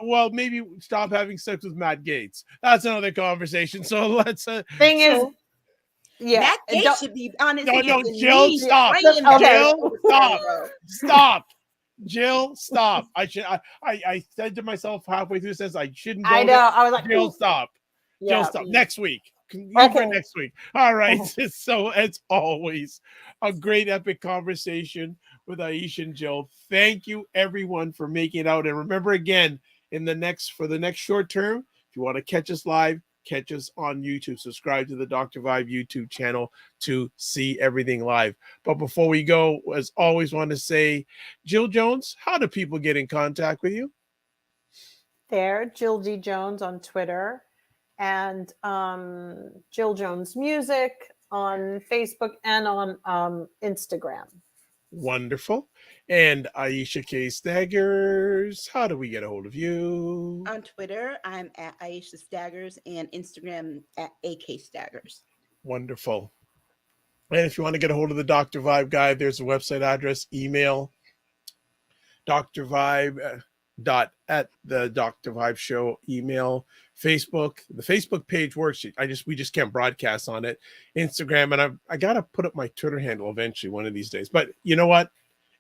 Well, maybe stop having sex with Matt Gaetz. That's another conversation. So let's. Matt Gaetz should be honest. No, Jill, stop. Stop. Jill, stop. I said to myself halfway through this, I shouldn't. I know. I was like, Jill, stop. Yeah. Jill, stop. Next week. Okay. Next week. All right. So as always, a great epic conversation with Aisha and Jill. Thank you everyone for making it out. And remember again, for the next short term, if you want to catch us live, catch us on YouTube. Subscribe to the Dr. Vibe YouTube channel to see everything live. But before we go, as always, want to say, Jill Jones, how do people get in contact with you? There, Jill D. Jones on Twitter. And Jill Jones Music on Facebook and on Instagram. Wonderful. And Aisha K. Staggers, how do we get a hold of you? On Twitter, I'm at Aisha Staggers, and Instagram at AK Staggers. Wonderful. And if you want to get a hold of the Dr. Vibe guy, there's a website address, email, Dr. Vibe at the Dr. Vibe Show, email, Facebook. The Facebook page works. We just can't broadcast on it. Instagram, and I gotta put up my Twitter handle eventually one of these days. But you know what?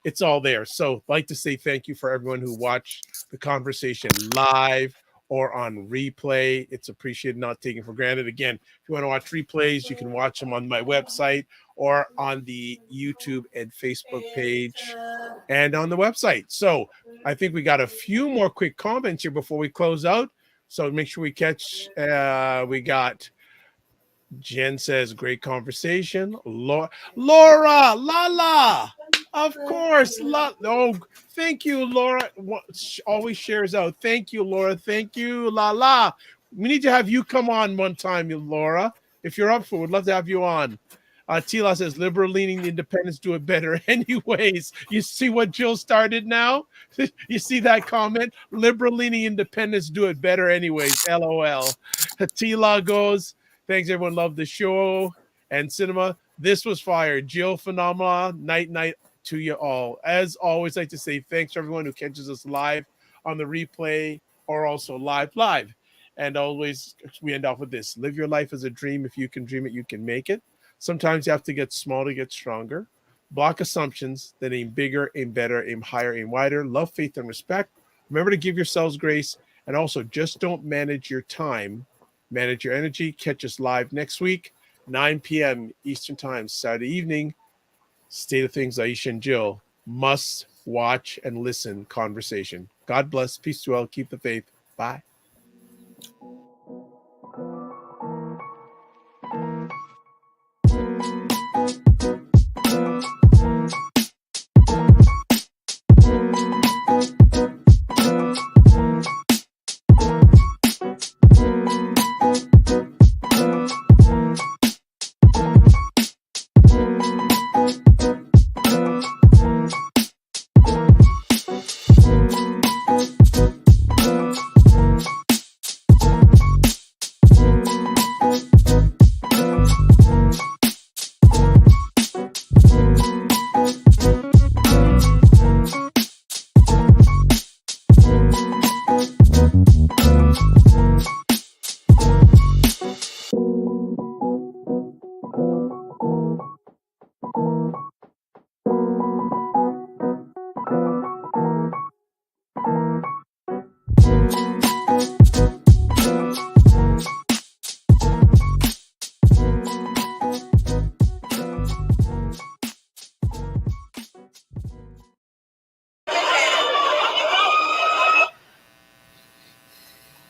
It's all there. So I'd like to say thank you for everyone who watched the conversation live or on replay. It's appreciated, not taken for granted. Again, if you want to watch replays, you can watch them on my website or on the YouTube and Facebook page and on the website. So I think we got a few more quick comments here before we close out. So make sure we catch, we got Jen says, great conversation. Laura, Lala, of course. Oh, thank you, Laura. Always shares out. Thank you, Laura. Thank you, Lala. We need to have you come on one time, Laura. If you're up for it, we'd love to have you on. Tila says, liberal-leaning independents do it better anyways. You see what Jill started now? You see that comment? Liberal-leaning independents do it better anyways. LOL. Tila goes, thanks, everyone. Love the show and cinema. This was fire. Jill, phenomena. Night to you all. As always, I like to say thanks to everyone who catches us live on the replay or also live. And always, we end off with this. Live your life as a dream. If you can dream it, you can make it. Sometimes you have to get small to get stronger. Block assumptions, then aim bigger, aim better, aim higher, aim wider. Love, faith, and respect. Remember to give yourselves grace. And also, just don't manage your time. Manage your energy. Catch us live next week, 9 p.m. Eastern Time, Saturday evening. State of Things, Aisha and Jill. Must watch and listen conversation. God bless. Peace to all. Keep the faith. Bye.